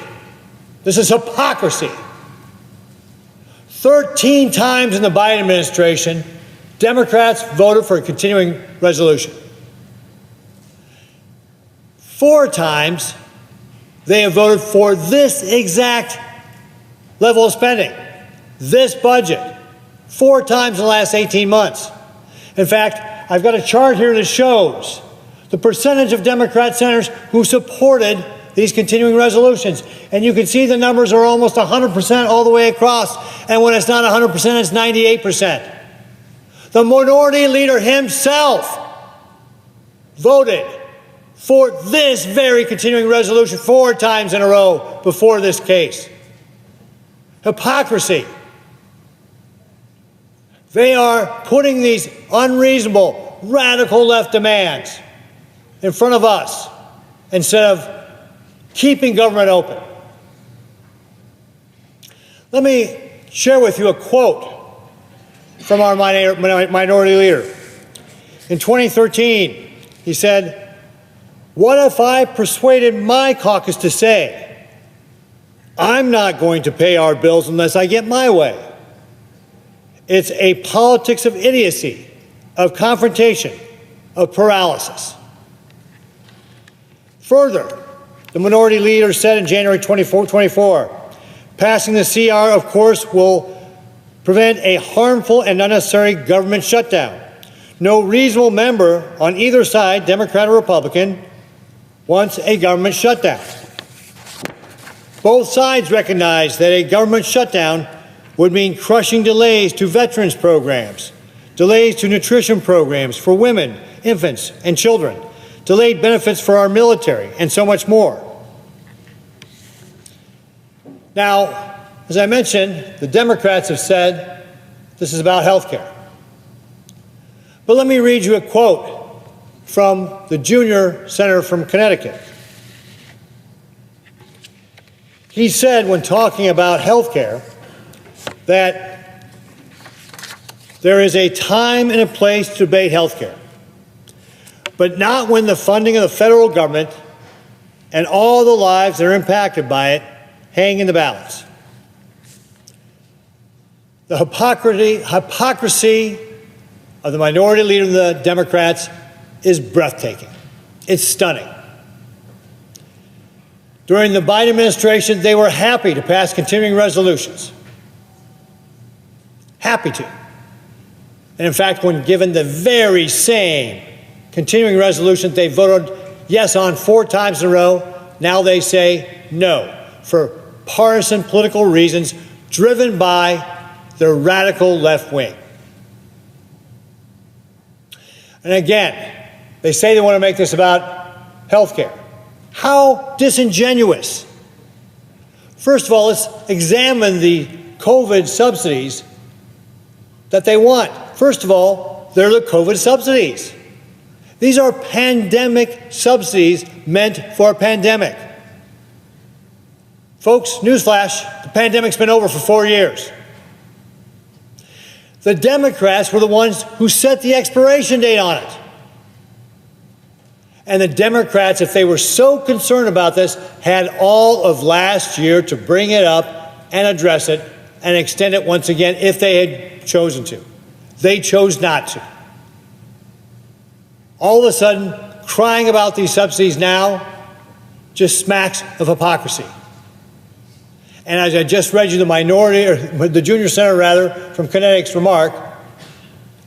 This is hypocrisy. 13 times in the Biden administration, Democrats voted for a continuing resolution. 4 times they have voted for this exact level of spending, this budget, 4 times in the last 18 months. In fact, I've got a chart here that shows the percentage of Democrat senators who supported these continuing resolutions. And you can see the numbers are almost 100% all the way across. And when it's not 100%, it's 98%. The minority leader himself voted for this very continuing resolution 4 times in a row before this case. Hypocrisy. They are putting these unreasonable, radical left demands in front of us instead of keeping government open. Let me share with you a quote from our minority leader. In 2013, he said, "What if I persuaded my caucus to say, I'm not going to pay our bills unless I get my way? It's a politics of idiocy, of confrontation, of paralysis." Further, the minority leader said in January 2024, passing the CR, of course, will prevent a harmful and unnecessary government shutdown. No reasonable member on either side, Democrat or Republican, wants a government shutdown. Both sides recognize that a government shutdown would mean crushing delays to veterans programs, delays to nutrition programs for women, infants, and children, delayed benefits for our military, and so much more. Now, as I mentioned, the Democrats have said this is about health care. But let me read you a quote from the junior senator from Connecticut. He said, when talking about health care, that there is a time and a place to debate health care, but not when the funding of the federal government and all the lives that are impacted by it hang in the balance. The hypocrisy of the minority leader of the Democrats is breathtaking. It's stunning. During the Biden administration, they were happy to pass continuing resolutions. Happy to. And in fact, when given the very same continuing resolution they voted yes on 4 times in a row, now they say no for partisan political reasons driven by the radical left wing. And again, they say they want to make this about health care. How disingenuous. First of all, let's examine the COVID subsidies that they want. First of all, they're the COVID subsidies. These are pandemic subsidies meant for a pandemic. Folks, newsflash, the pandemic's been over for 4 years. The Democrats were the ones who set the expiration date on it. And the Democrats, if they were so concerned about this, had all of last year to bring it up and address it and extend it once again if they had chosen to. They chose not to. All of a sudden, crying about these subsidies now just smacks of hypocrisy. And as I just read you the junior senator rather, from Connecticut's remark,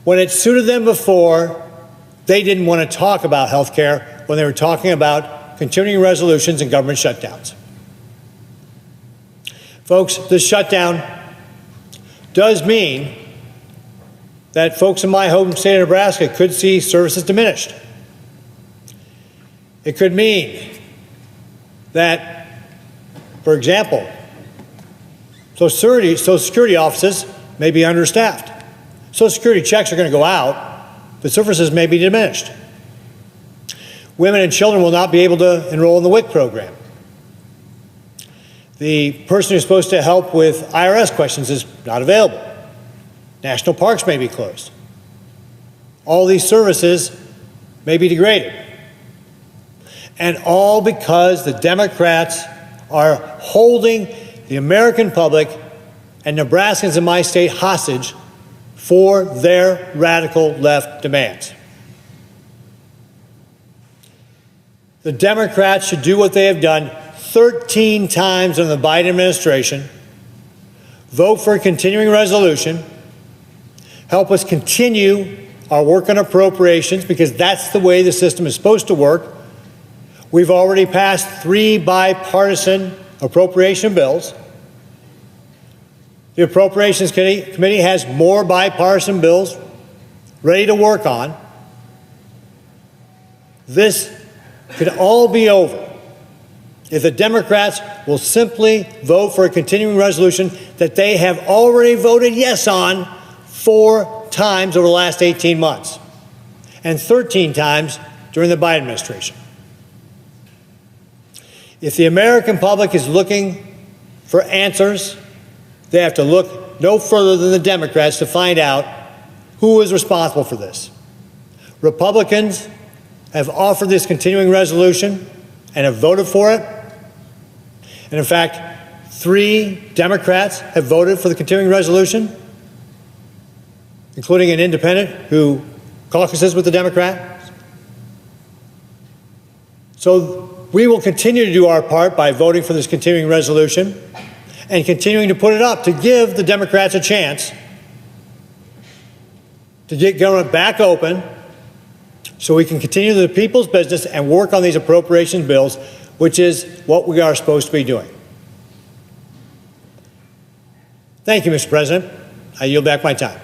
when it suited them before, They didn't want to talk about health care when they were talking about continuing resolutions and government shutdowns. Folks, this shutdown does mean that folks in my home state of Nebraska could see services diminished. It could mean that, for example, Social Security offices may be understaffed. Social Security checks are going to go out, but services may be diminished. Women and children will not be able to enroll in the WIC program. The person who's supposed to help with IRS questions is not available. National parks may be closed. All these services may be degraded. And all because the Democrats are holding the American public and Nebraskans in my state hostage for their radical left demands. The Democrats should do what they have done 13 times under the Biden administration: vote for a continuing resolution, help us continue our work on appropriations, because that's the way the system is supposed to work. We've already passed 3 bipartisan appropriation bills. The Appropriations Committee has more bipartisan bills ready to work on. This could all be over if the Democrats will simply vote for a continuing resolution that they have already voted yes on 4 times over the last 18 months and 13 times during the Biden administration. If the American public is looking for answers, they have to look no further than the Democrats to find out who is responsible for this. Republicans have offered this continuing resolution and have voted for it. And in fact, 3 Democrats have voted for the continuing resolution, including an independent who caucuses with the Democrats. So we will continue to do our part by voting for this continuing resolution and continuing to put it up to give the Democrats a chance to get government back open so we can continue the people's business and work on these appropriation bills, which is what we are supposed to be doing. Thank you, Mr. President. I yield back my time.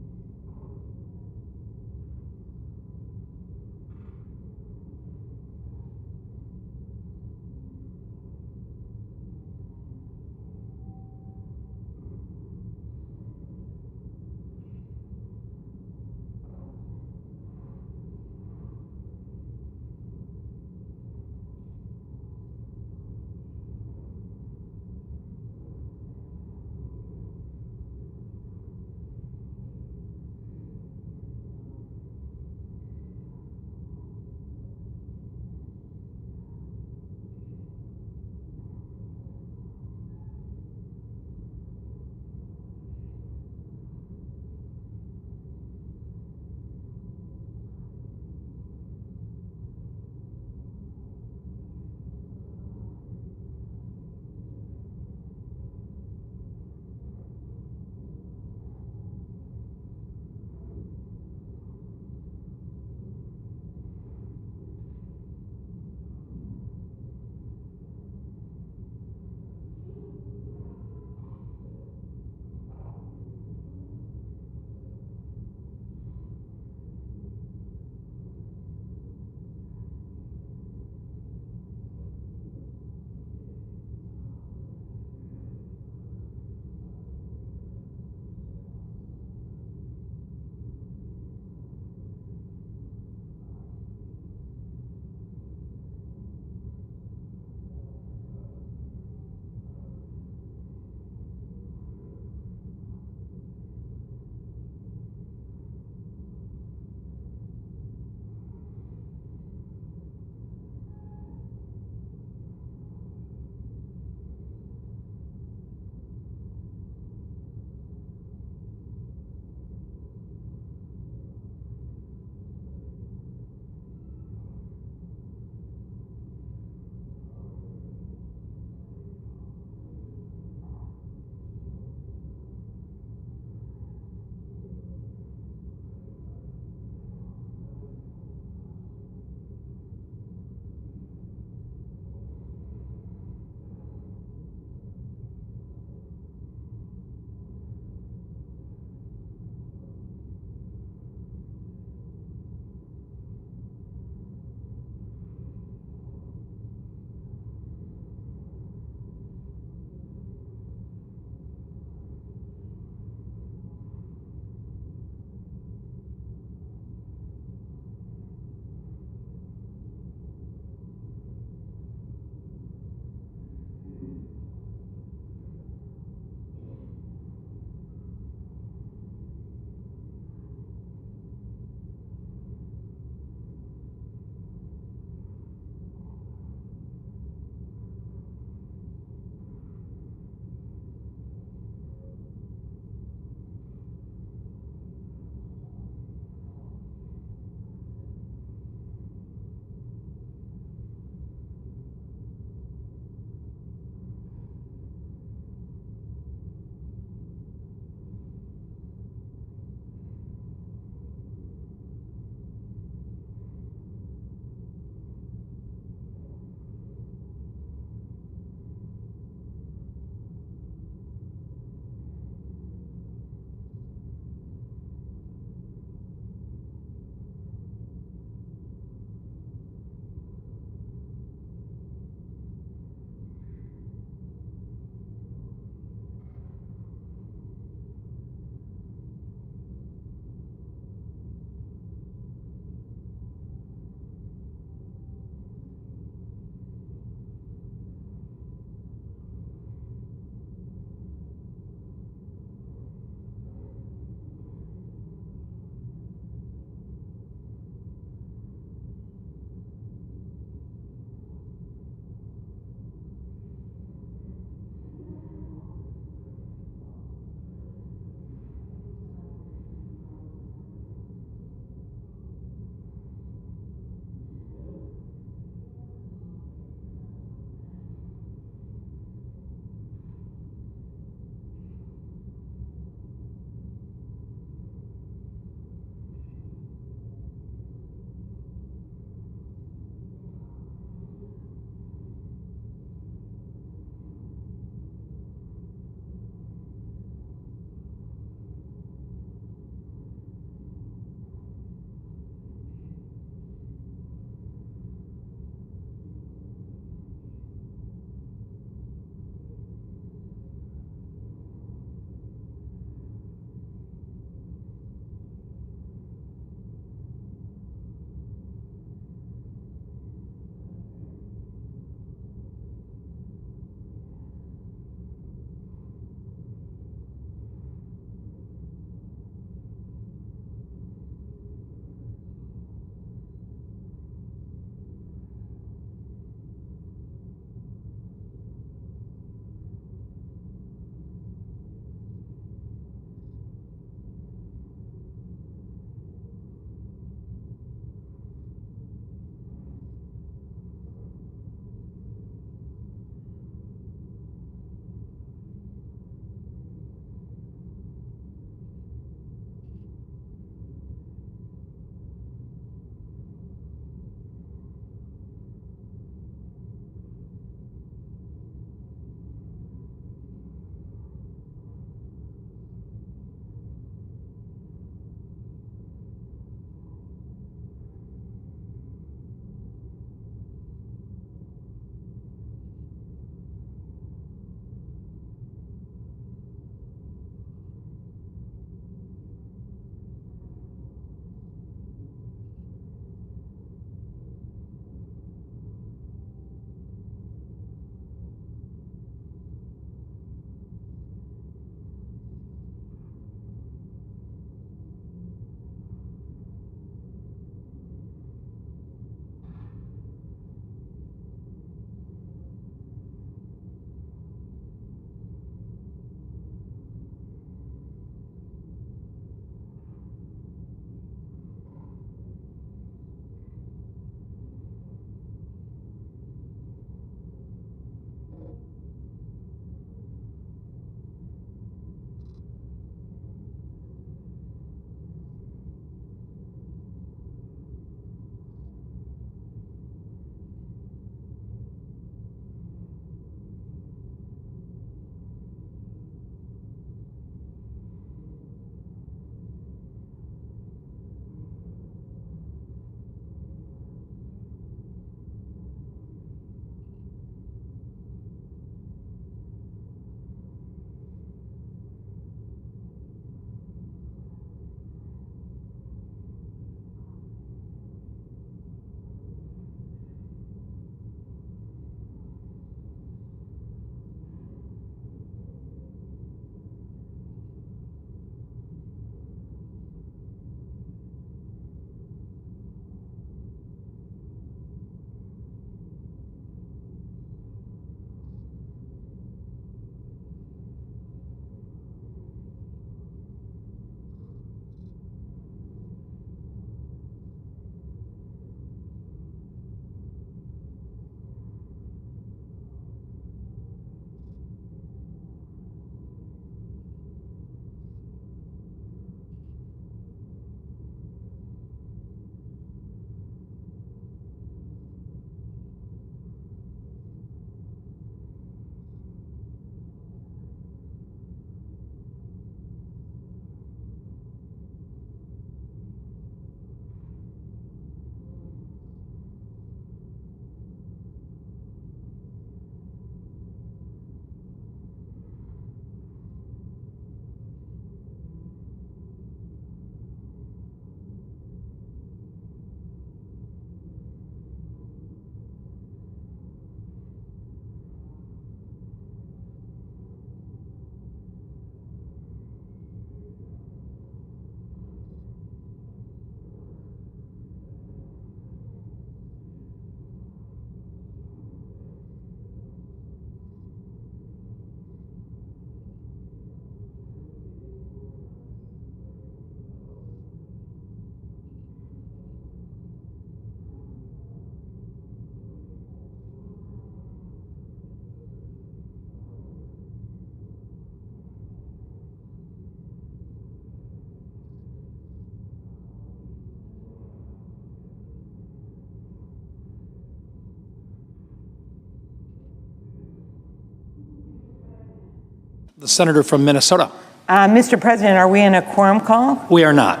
The senator from Minnesota. Mr. President, are we in a quorum call? We are not.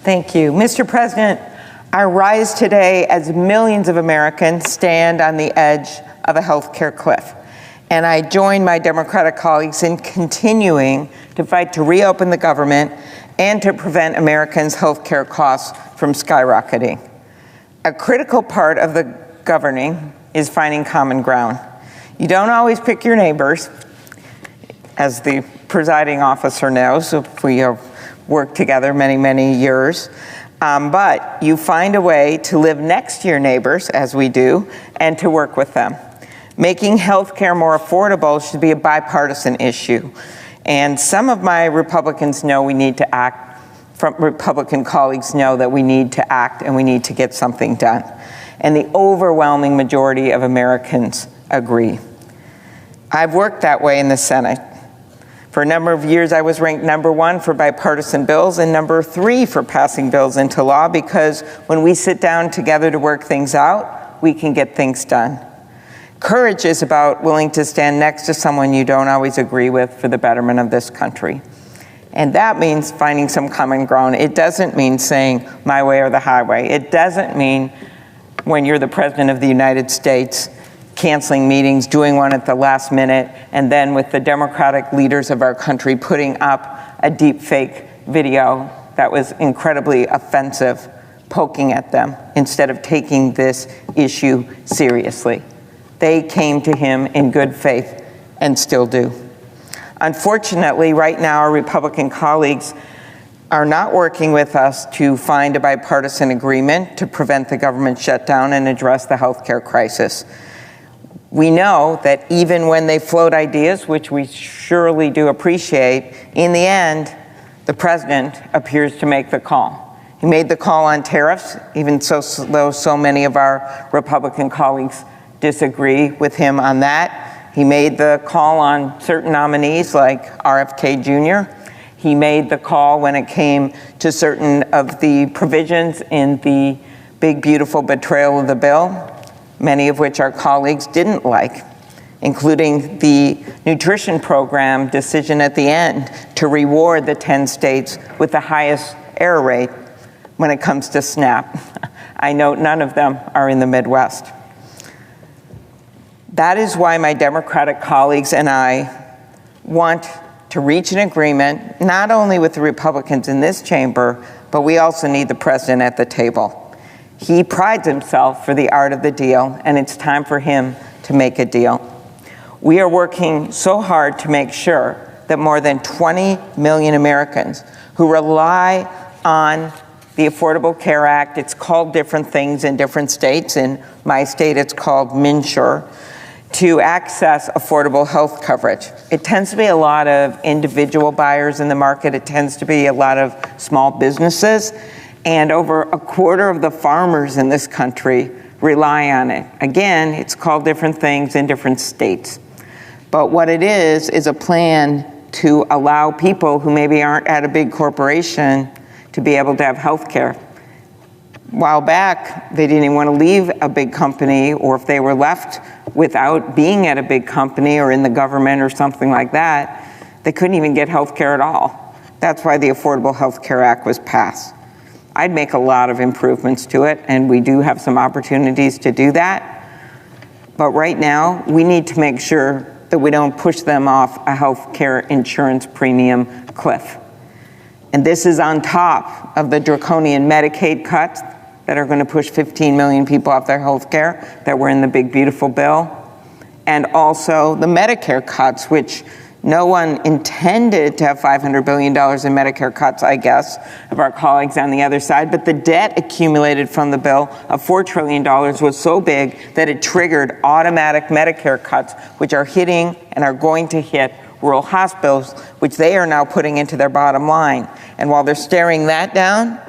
Thank you. Mr. President, I rise today as millions of Americans stand on the edge of a healthcare cliff. And I join my Democratic colleagues in continuing to fight to reopen the government and to prevent Americans' healthcare costs from skyrocketing. A critical part of the governing is finding common ground. You don't always pick your neighbors, as the presiding officer knows, if we have worked together many, many years. But you find a way to live next to your neighbors, as we do, and to work with them. Making healthcare more affordable should be a bipartisan issue. And some of my Republicans know we need to act, Republican colleagues know that we need to act and we need to get something done. And the overwhelming majority of Americans agree. I've worked that way in the Senate. For a number of years, I was ranked #1 for bipartisan bills and #3 for passing bills into law, because when we sit down together to work things out, we can get things done. Courage is about willing to stand next to someone you don't always agree with for the betterment of this country. And that means finding some common ground. It doesn't mean saying my way or the highway. It doesn't mean, when you're the President of the United States, canceling meetings, doing one at the last minute, and then with the Democratic leaders of our country putting up a deep fake video that was incredibly offensive, poking at them, instead of taking this issue seriously. They came to him in good faith and still do. Unfortunately, right now, our Republican colleagues are not working with us to find a bipartisan agreement to prevent the government shutdown and address the healthcare crisis. We know that even when they float ideas, which we surely do appreciate, in the end, the president appears to make the call. He made the call on tariffs, even though so many of our Republican colleagues disagree with him on that. He made the call on certain nominees like RFK Jr. He made the call when it came to certain of the provisions in the big, beautiful betrayal of the bill, many of which our colleagues didn't like, including the nutrition program decision at the end to reward the 10 states with the highest error rate when it comes to SNAP. I note none of them are in the Midwest. That is why my Democratic colleagues and I want to reach an agreement, not only with the Republicans in this chamber, but we also need the president at the table. He prides himself for the art of the deal, and it's time for him to make a deal. We are working so hard to make sure that more than 20 million Americans who rely on the Affordable Care Act, it's called different things in different states. In my state, it's called MNsure, to access affordable health coverage. It tends to be a lot of individual buyers in the market. It tends to be a lot of small businesses. And over a quarter of the farmers in this country rely on it. Again, it's called different things in different states. But what it is a plan to allow people who maybe aren't at a big corporation to be able to have health care. A while back, they didn't even want to leave a big company, or if they were left without being at a big company or in the government or something like that, they couldn't even get health care at all. That's why the Affordable Health Care Act was passed. I'd make a lot of improvements to it, and we do have some opportunities to do that. But right now, we need to make sure that we don't push them off a health care insurance premium cliff. And this is on top of the draconian Medicaid cuts that are going to push 15 million people off their health care that were in the big, beautiful bill. And also the Medicare cuts, which no one intended to have $500 billion in Medicare cuts, I guess, of our colleagues on the other side. But the debt accumulated from the bill of $4 trillion was so big that it triggered automatic Medicare cuts, which are hitting and are going to hit rural hospitals, which they are now putting into their bottom line. And while they're staring that down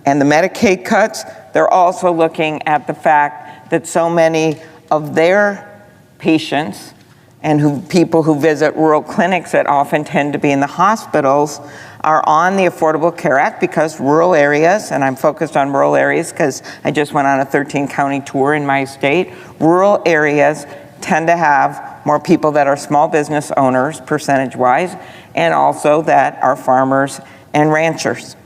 and the Medicaid cuts, they're also looking at the fact that so many of their patients and people who visit rural clinics that often tend to be in the hospitals are on the Affordable Care Act, because rural areas, and I'm focused on rural areas because I just went on a 13-county tour in my state, rural areas tend to have more people that are small business owners, percentage-wise, and also that are farmers and ranchers.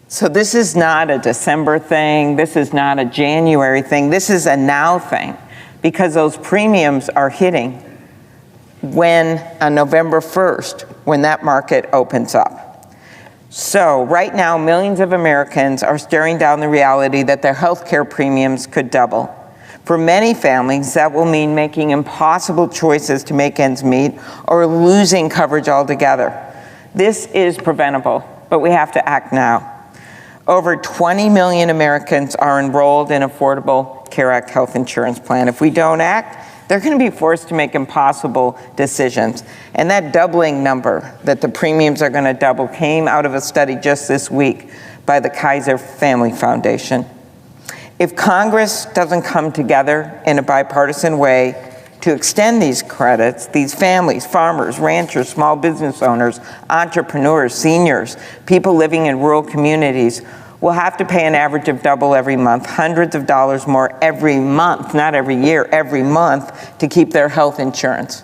So this is not a December thing. This is not a January thing. This is a now thing, because those premiums are hitting on November 1st, when that market opens up. So right now, millions of Americans are staring down the reality that their health care premiums could double. For many families, that will mean making impossible choices to make ends meet or losing coverage altogether. This is preventable, but we have to act now. Over 20 million Americans are enrolled in Affordable Care Act health insurance plan. If we don't act, they're going to be forced to make impossible decisions. And that doubling number, that the premiums are going to double, came out of a study just this week by the Kaiser Family Foundation. If Congress doesn't come together in a bipartisan way to extend these credits, these families, farmers, ranchers, small business owners, entrepreneurs, seniors, people living in rural communities, will have to pay an average of double every month, hundreds of dollars more every month, not every year, every month, to keep their health insurance.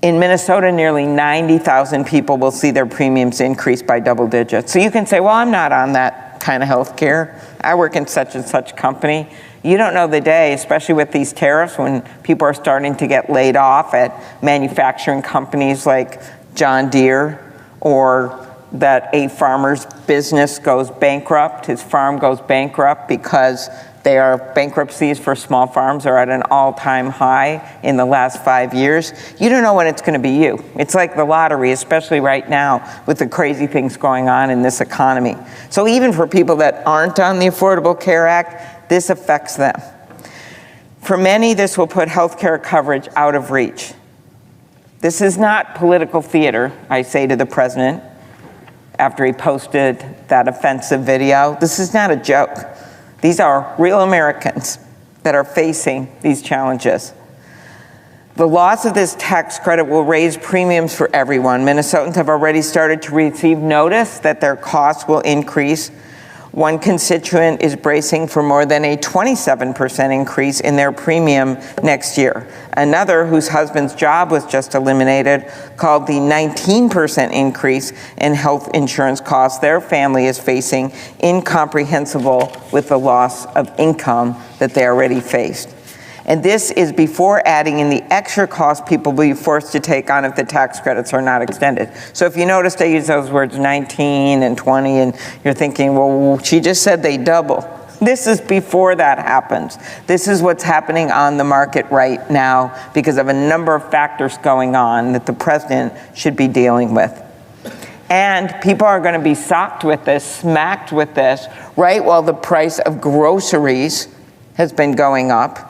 In Minnesota, nearly 90,000 people will see their premiums increase by double digits. So you can say, well, I'm not on that kind of health care. I work in such and such company. You don't know the day, especially with these tariffs, when people are starting to get laid off at manufacturing companies like John Deere, or that a farmer's business goes bankrupt, his farm goes bankrupt because bankruptcies for small farms are at an all-time high in the last 5 years. You don't know when it's going to be you. It's like the lottery, especially right now with the crazy things going on in this economy. So even for people that aren't on the Affordable Care Act, this affects them. For many, this will put health care coverage out of reach. This is not political theater, I say to the president after he posted that offensive video. This is not a joke. These are real Americans that are facing these challenges. The loss of this tax credit will raise premiums for everyone. Minnesotans have already started to receive notice that their costs will increase. One constituent is bracing for more than a 27% increase in their premium next year. Another, whose husband's job was just eliminated, called the 19% increase in health insurance costs their family is facing incomprehensible with the loss of income that they already faced. And this is before adding in the extra cost people will be forced to take on if the tax credits are not extended. So if you noticed, I use those words 19 and 20, and you're thinking, well, she just said they double. This is before that happens. This is what's happening on the market right now because of a number of factors going on that the president should be dealing with. And people are going to be socked with this, smacked with this, right while the price of groceries has been going up. I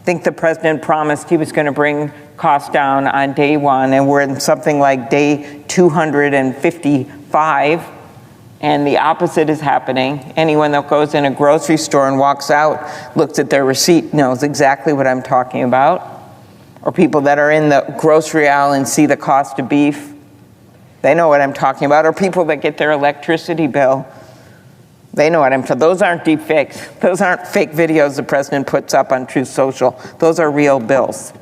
think the president promised he was going to bring costs down on day one, and we're in something like day 255, and the opposite is happening. Anyone that goes in a grocery store and walks out, looks at their receipt, knows exactly what I'm talking about. Or people that are in the grocery aisle and see the cost of beef, they know what I'm talking about. Or people that get their electricity bill, they know what I'm talking about. Those aren't deep fakes. Those aren't fake videos the president puts up on Truth Social. Those are real bills.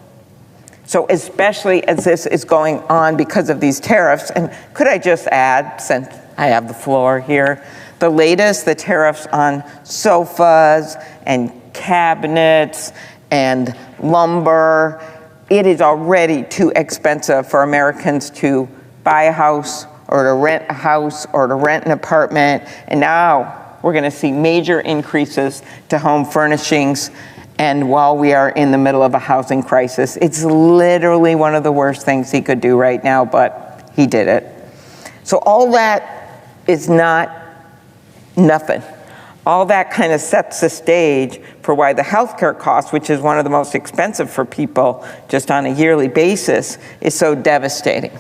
So especially as this is going on because of these tariffs, and could I just add, since I have the floor here, the latest, the tariffs on sofas and cabinets and lumber, it is already too expensive for Americans to buy a house or to rent a house or to rent an apartment. And now we're going to see major increases to home furnishings. And while we are in the middle of a housing crisis, it's literally one of the worst things he could do right now, but he did it. So all that is not nothing. All that kind of sets the stage for why the healthcare cost, which is one of the most expensive for people just on a yearly basis, is so devastating.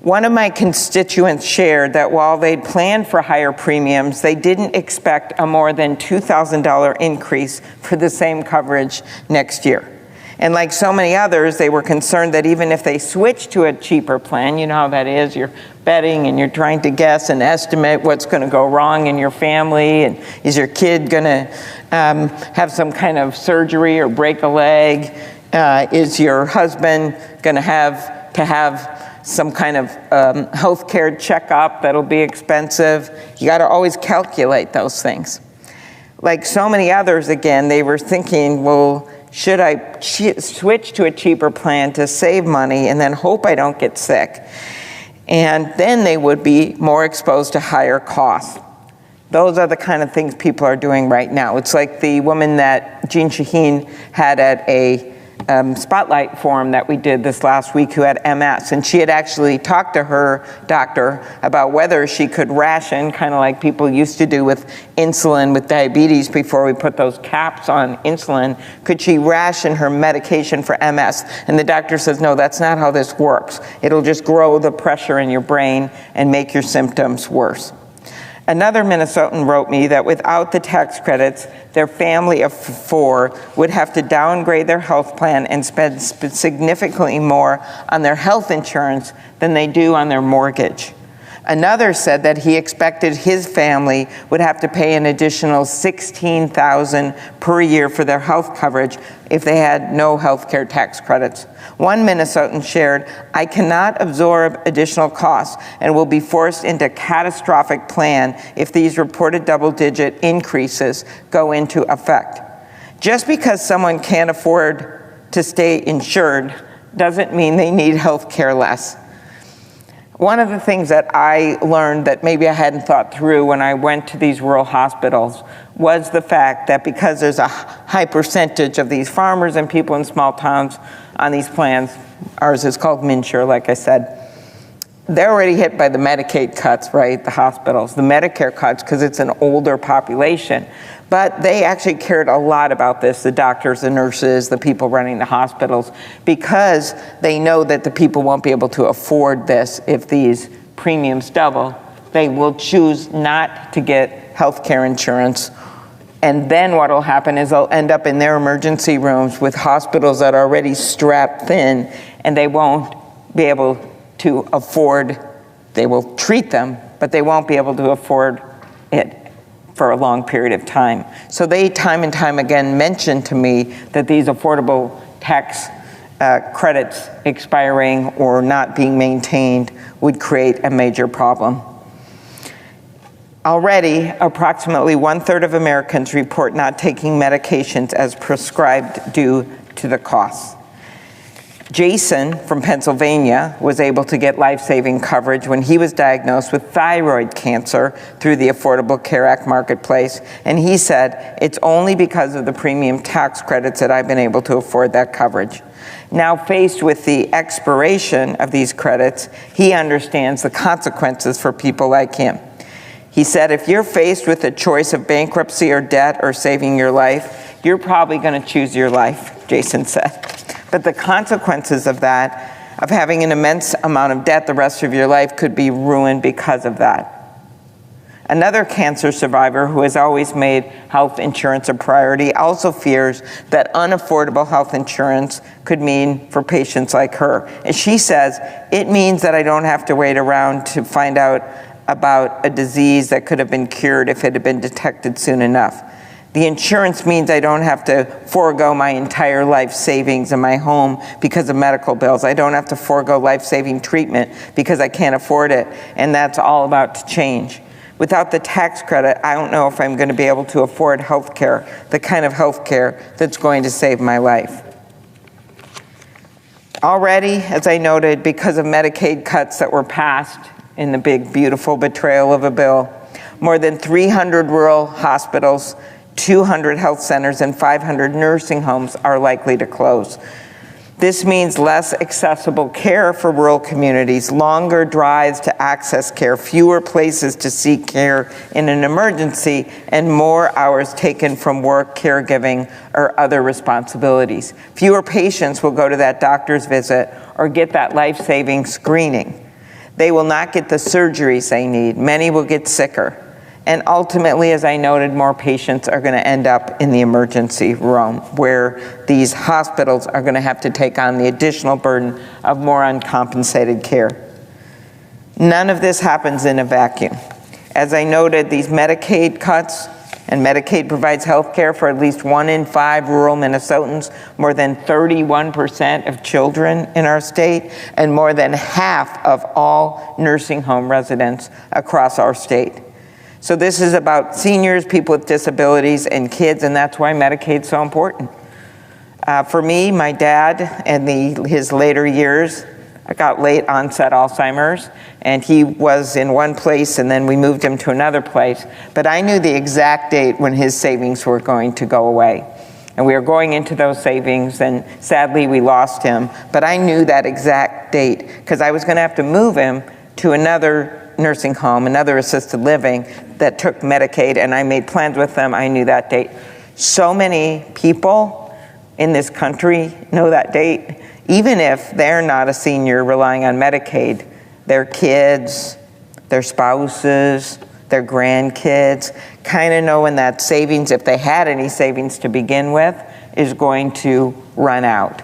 One of my constituents shared that while they'd planned for higher premiums, they didn't expect a more than $2,000 increase for the same coverage next year. And like so many others, they were concerned that even if they switched to a cheaper plan, you know how that is, you're betting and you're trying to guess and estimate what's going to go wrong in your family, and is your kid going to have some kind of surgery or break a leg? Is your husband going to have some kind of health care checkup that'll be expensive? You got to always calculate those things. Like so many others, again, they were thinking, well, should I switch to a cheaper plan to save money and then hope I don't get sick? And then they would be more exposed to higher costs. Those are the kind of things people are doing right now. It's like the woman that Jean Shaheen had at a spotlight forum that we did this last week who had MS. And she had actually talked to her doctor about whether she could ration, kind of like people used to do with insulin with diabetes before we put those caps on insulin. Could she ration her medication for MS? And the doctor says, no, that's not how this works. It'll just grow the pressure in your brain and make your symptoms worse. Another Minnesotan wrote me that without the tax credits, their family of 4 would have to downgrade their health plan and spend significantly more on their health insurance than they do on their mortgage. Another said that he expected his family would have to pay an additional $16,000 per year for their health coverage if they had no health care tax credits. One Minnesotan shared, I cannot absorb additional costs and will be forced into a catastrophic plan if these reported double-digit increases go into effect. Just because someone can't afford to stay insured doesn't mean they need health care less. One of the things that I learned that maybe I hadn't thought through when I went to these rural hospitals was the fact that because there's a high percentage of these farmers and people in small towns on these plans, ours is called MNsure, like I said, they're already hit by the Medicaid cuts, right, the hospitals, the Medicare cuts, because it's an older population. But they actually cared a lot about this, the doctors, the nurses, the people running the hospitals, because they know that the people won't be able to afford this if these premiums double. They will choose not to get health care insurance. And then what will happen is they'll end up in their emergency rooms with hospitals that are already strapped thin, and they won't be able to afford, they will treat them, but they won't be able to afford it for a long period of time. So they time and time again mentioned to me that these affordable tax credits expiring or not being maintained would create a major problem. Already, approximately 1/3 of Americans report not taking medications as prescribed due to the costs. Jason from Pennsylvania was able to get life-saving coverage when he was diagnosed with thyroid cancer through the Affordable Care Act marketplace, and he said, it's only because of the premium tax credits that I've been able to afford that coverage. Now faced with the expiration of these credits, he understands the consequences for people like him. He said, if you're faced with a choice of bankruptcy or debt or saving your life, you're probably going to choose your life, Jason said. But the consequences of that, of having an immense amount of debt the rest of your life, could be ruined because of that. Another cancer survivor who has always made health insurance a priority also fears that unaffordable health insurance could mean for patients like her. And she says, it means that I don't have to wait around to find out about a disease that could have been cured if it had been detected soon enough. The insurance means I don't have to forego my entire life savings in my home because of medical bills. I don't have to forego life-saving treatment because I can't afford it, and that's all about to change. Without the tax credit, I don't know if I'm going to be able to afford health care, the kind of health care that's going to save my life. Already, as I noted, because of Medicaid cuts that were passed in the big, beautiful betrayal of a bill, more than 300 rural hospitals, 200 health centers, and 500 nursing homes are likely to close. This means less accessible care for rural communities, longer drives to access care, fewer places to seek care in an emergency, and more hours taken from work, caregiving, or other responsibilities. Fewer patients will go to that doctor's visit or get that life-saving screening. They will not get the surgeries they need. Many will get sicker. And ultimately, as I noted, more patients are going to end up in the emergency room, where these hospitals are going to have to take on the additional burden of more uncompensated care. None of this happens in a vacuum. As I noted, these Medicaid cuts And Medicaid provides health care for at least 1 in 5 rural Minnesotans, more than 31% of children in our state, and more than half of all nursing home residents across our state. So this is about seniors, people with disabilities, and kids, and that's why Medicaid's so important. For me, my dad, in his later years, got late onset Alzheimer's, and he was in one place and then we moved him to another place. But I knew the exact date when his savings were going to go away. And we were going into those savings, and sadly we lost him. But I knew that exact date because I was going to have to move him to another nursing home, another assisted living that took Medicaid, and I made plans with them. I knew that date. So many people in this country know that date. Even if they're not a senior relying on Medicaid, their kids, their spouses, their grandkids kind of know when that savings, if they had any savings to begin with, is going to run out.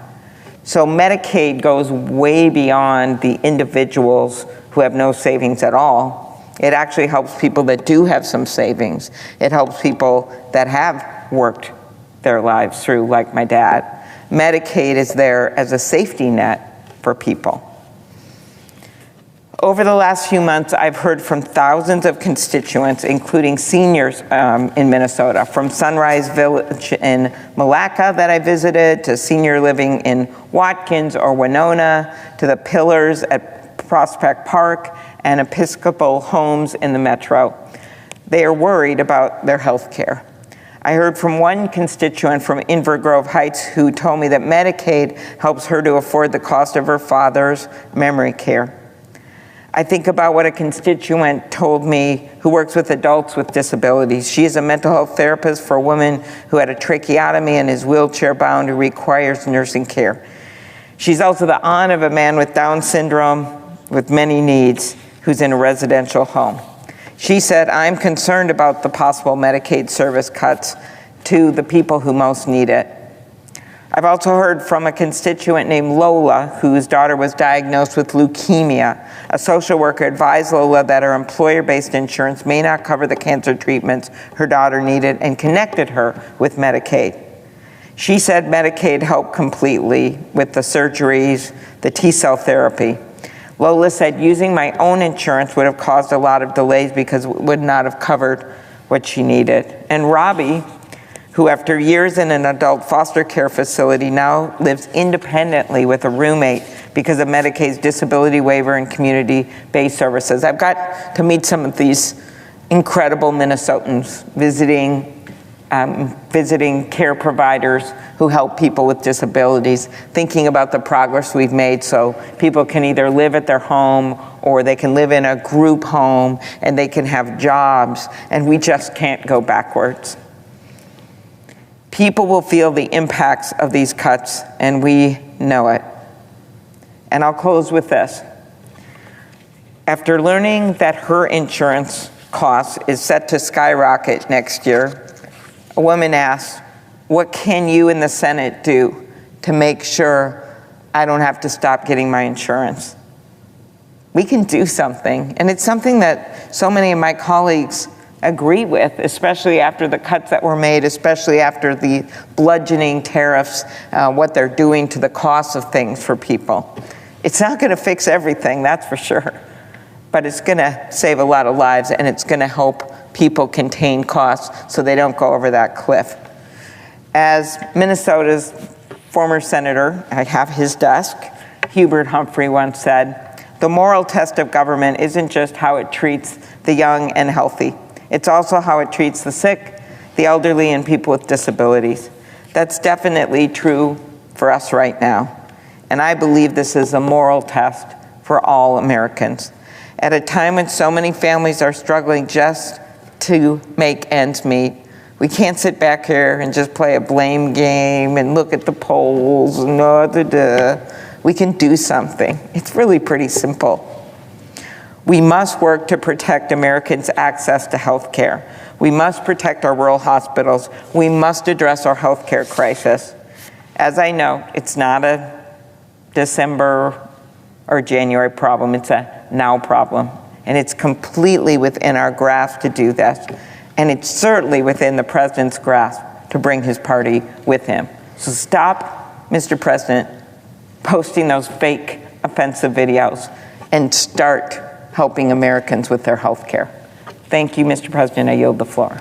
So Medicaid goes way beyond the individuals who have no savings at all. It actually helps people that do have some savings. It helps people that have worked their lives through, like my dad. Medicaid is there as a safety net for people. Over the last few months, I've heard from thousands of constituents, including seniors in Minnesota, from Sunrise Village in Malacca that I visited, to senior living in Watkins or Winona, to the Pillars at Prospect Park, and Episcopal homes in the metro. They are worried about their health care. I heard from one constituent from Inver Grove Heights who told me that Medicaid helps her to afford the cost of her father's memory care. I think about what a constituent told me who works with adults with disabilities. She is a mental health therapist for a woman who had a tracheotomy and is wheelchair bound who requires nursing care. She's also the aunt of a man with Down syndrome with many needs who's in a residential home. She said, I'm concerned about the possible Medicaid service cuts to the people who most need it. I've also heard from a constituent named Lola, whose daughter was diagnosed with leukemia. A social worker advised Lola that her employer-based insurance may not cover the cancer treatments her daughter needed and connected her with Medicaid. She said Medicaid helped completely with the surgeries, the T-cell therapy. Lola said using my own insurance would have caused a lot of delays because it would not have covered what she needed. And Robbie, who after years in an adult foster care facility now lives independently with a roommate because of Medicaid's disability waiver and community-based services. I've got to meet some of these incredible Minnesotans visiting care providers who help people with disabilities, thinking about the progress we've made so people can either live at their home or they can live in a group home and they can have jobs, and we just can't go backwards. People will feel the impacts of these cuts, and we know it. And I'll close with this. After learning that her insurance cost is set to skyrocket next year, a woman asked, what can you in the Senate do to make sure I don't have to stop getting my insurance? We can do something, and it's something that so many of my colleagues agree with, especially after the cuts that were made, especially after the bludgeoning tariffs, what they're doing to the cost of things for people. It's not going to fix everything, that's for sure, but it's going to save a lot of lives, and it's going to help people contain costs so they don't go over that cliff. As Minnesota's former senator, I have his desk, Hubert Humphrey once said, the moral test of government isn't just how it treats the young and healthy. It's also how it treats the sick, the elderly, and people with disabilities. That's definitely true for us right now. And I believe this is a moral test for all Americans. At a time when so many families are struggling just to make ends meet, we can't sit back here and just play a blame game and look at the polls and we can do something. It's really pretty simple. We must work to protect Americans' access to health care. We must protect our rural hospitals. We must address our health care crisis. As I know, it's not a December or January problem, it's a now problem. And it's completely within our grasp to do this. and it's certainly within the president's grasp to bring his party with him. So stop, Mr. President, posting those fake offensive videos and start helping Americans with their health care. Thank you, Mr. President. I yield the floor.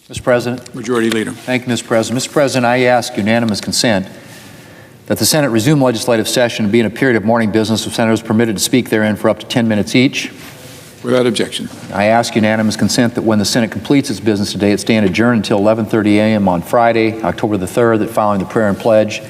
Mr. President. Majority Leader. Thank you, Mr. President. Mr. President, I ask unanimous consent that the Senate resume legislative session and be in a period of morning business with senators permitted to speak therein for up to 10 minutes each. Without objection. I ask unanimous consent that when the Senate completes its business today, it stand adjourned until 11:30 a.m. on Friday, October the 3rd, that following the prayer and pledge,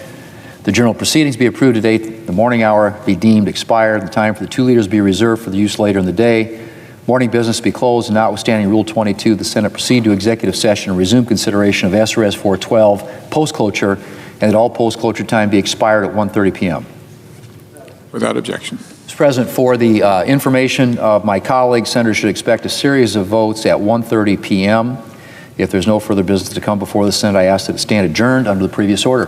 the general proceedings be approved today, the morning hour be deemed expired, the time for the two leaders be reserved for the use later in the day, morning business be closed, and notwithstanding Rule 22, the Senate proceed to executive session and resume consideration of SRS 412 post-cloture, and that all post-closure time be expired at 1:30 p.m. Without objection. Mr. President, for the information of my colleagues, senators should expect a series of votes at 1:30 p.m. If there's no further business to come before the Senate, I ask that it stand adjourned under the previous order.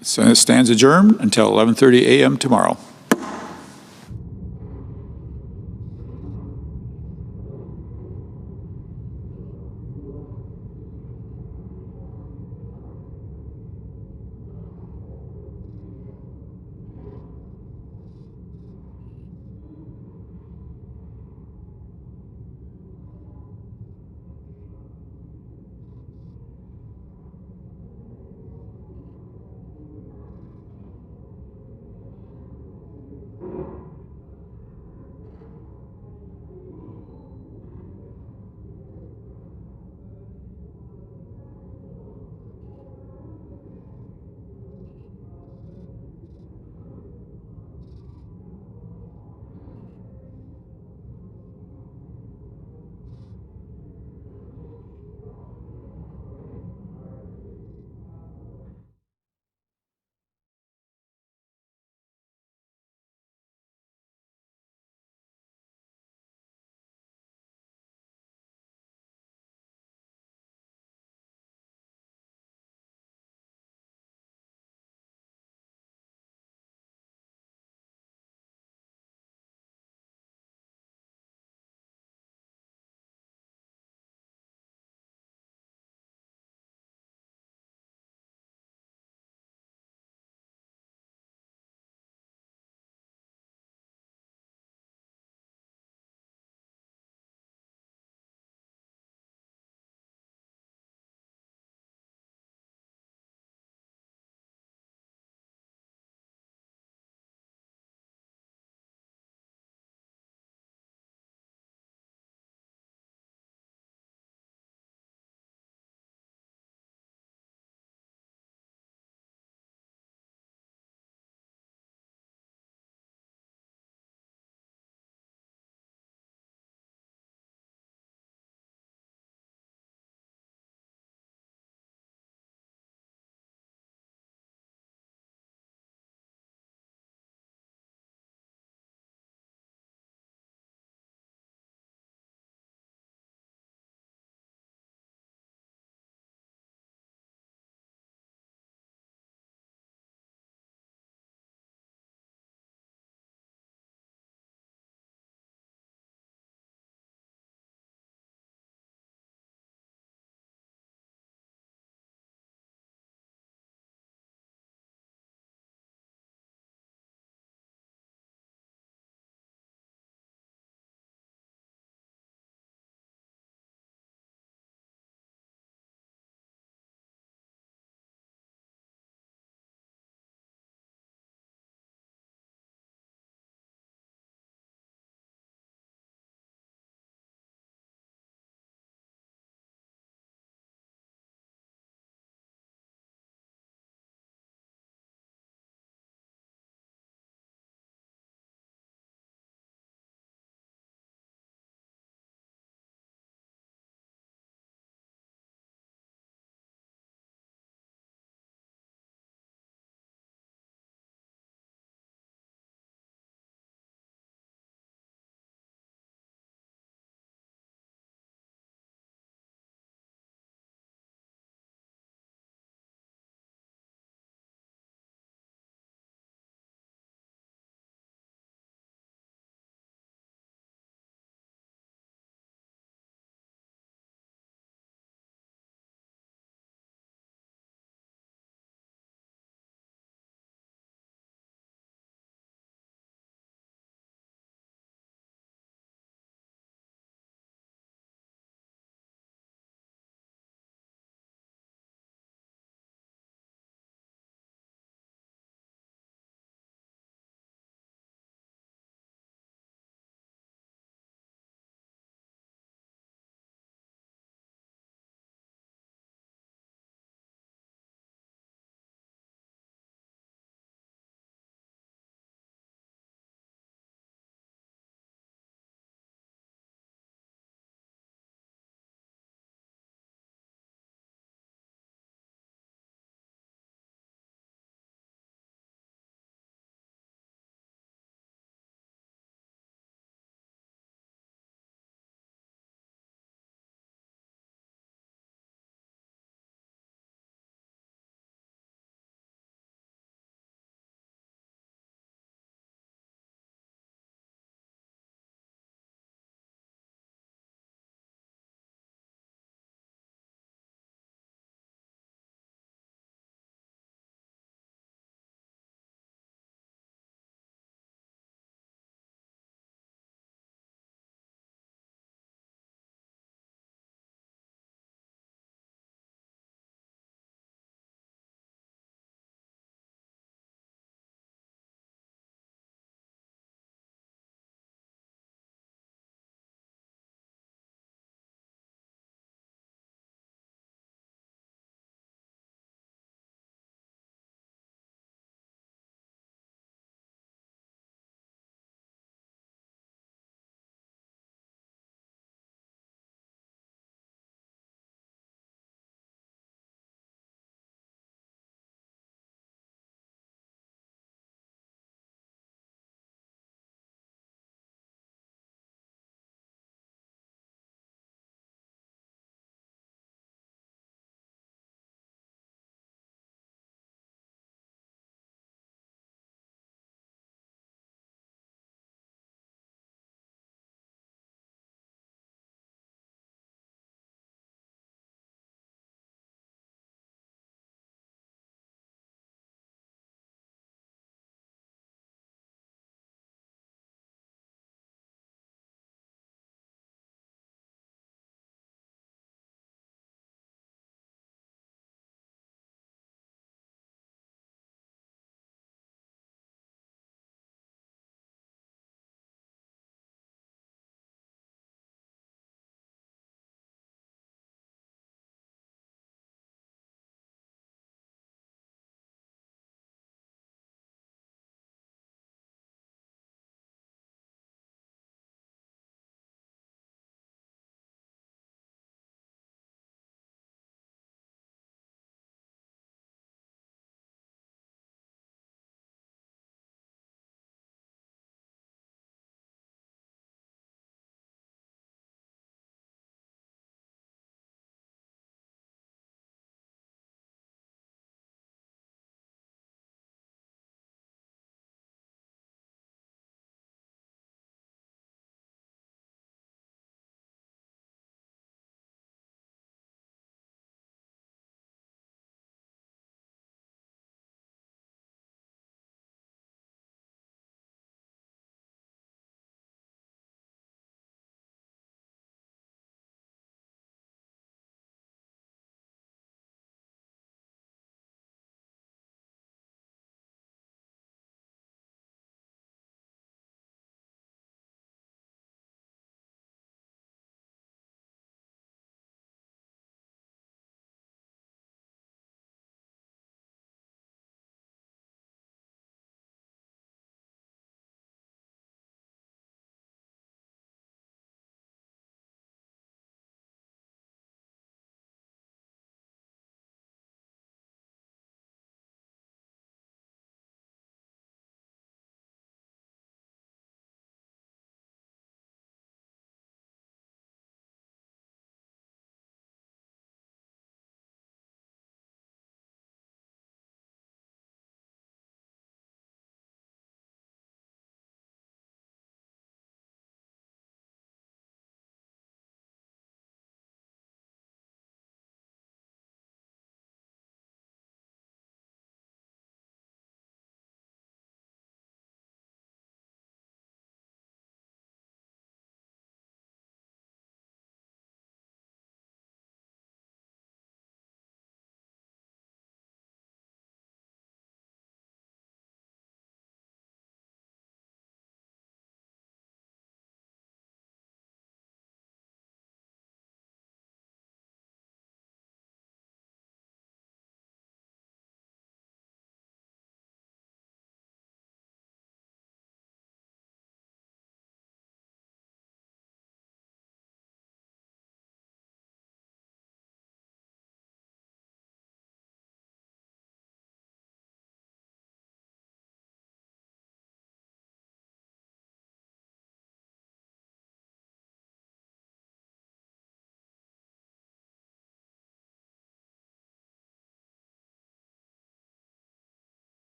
The Senate stands adjourned until 11:30 a.m. tomorrow.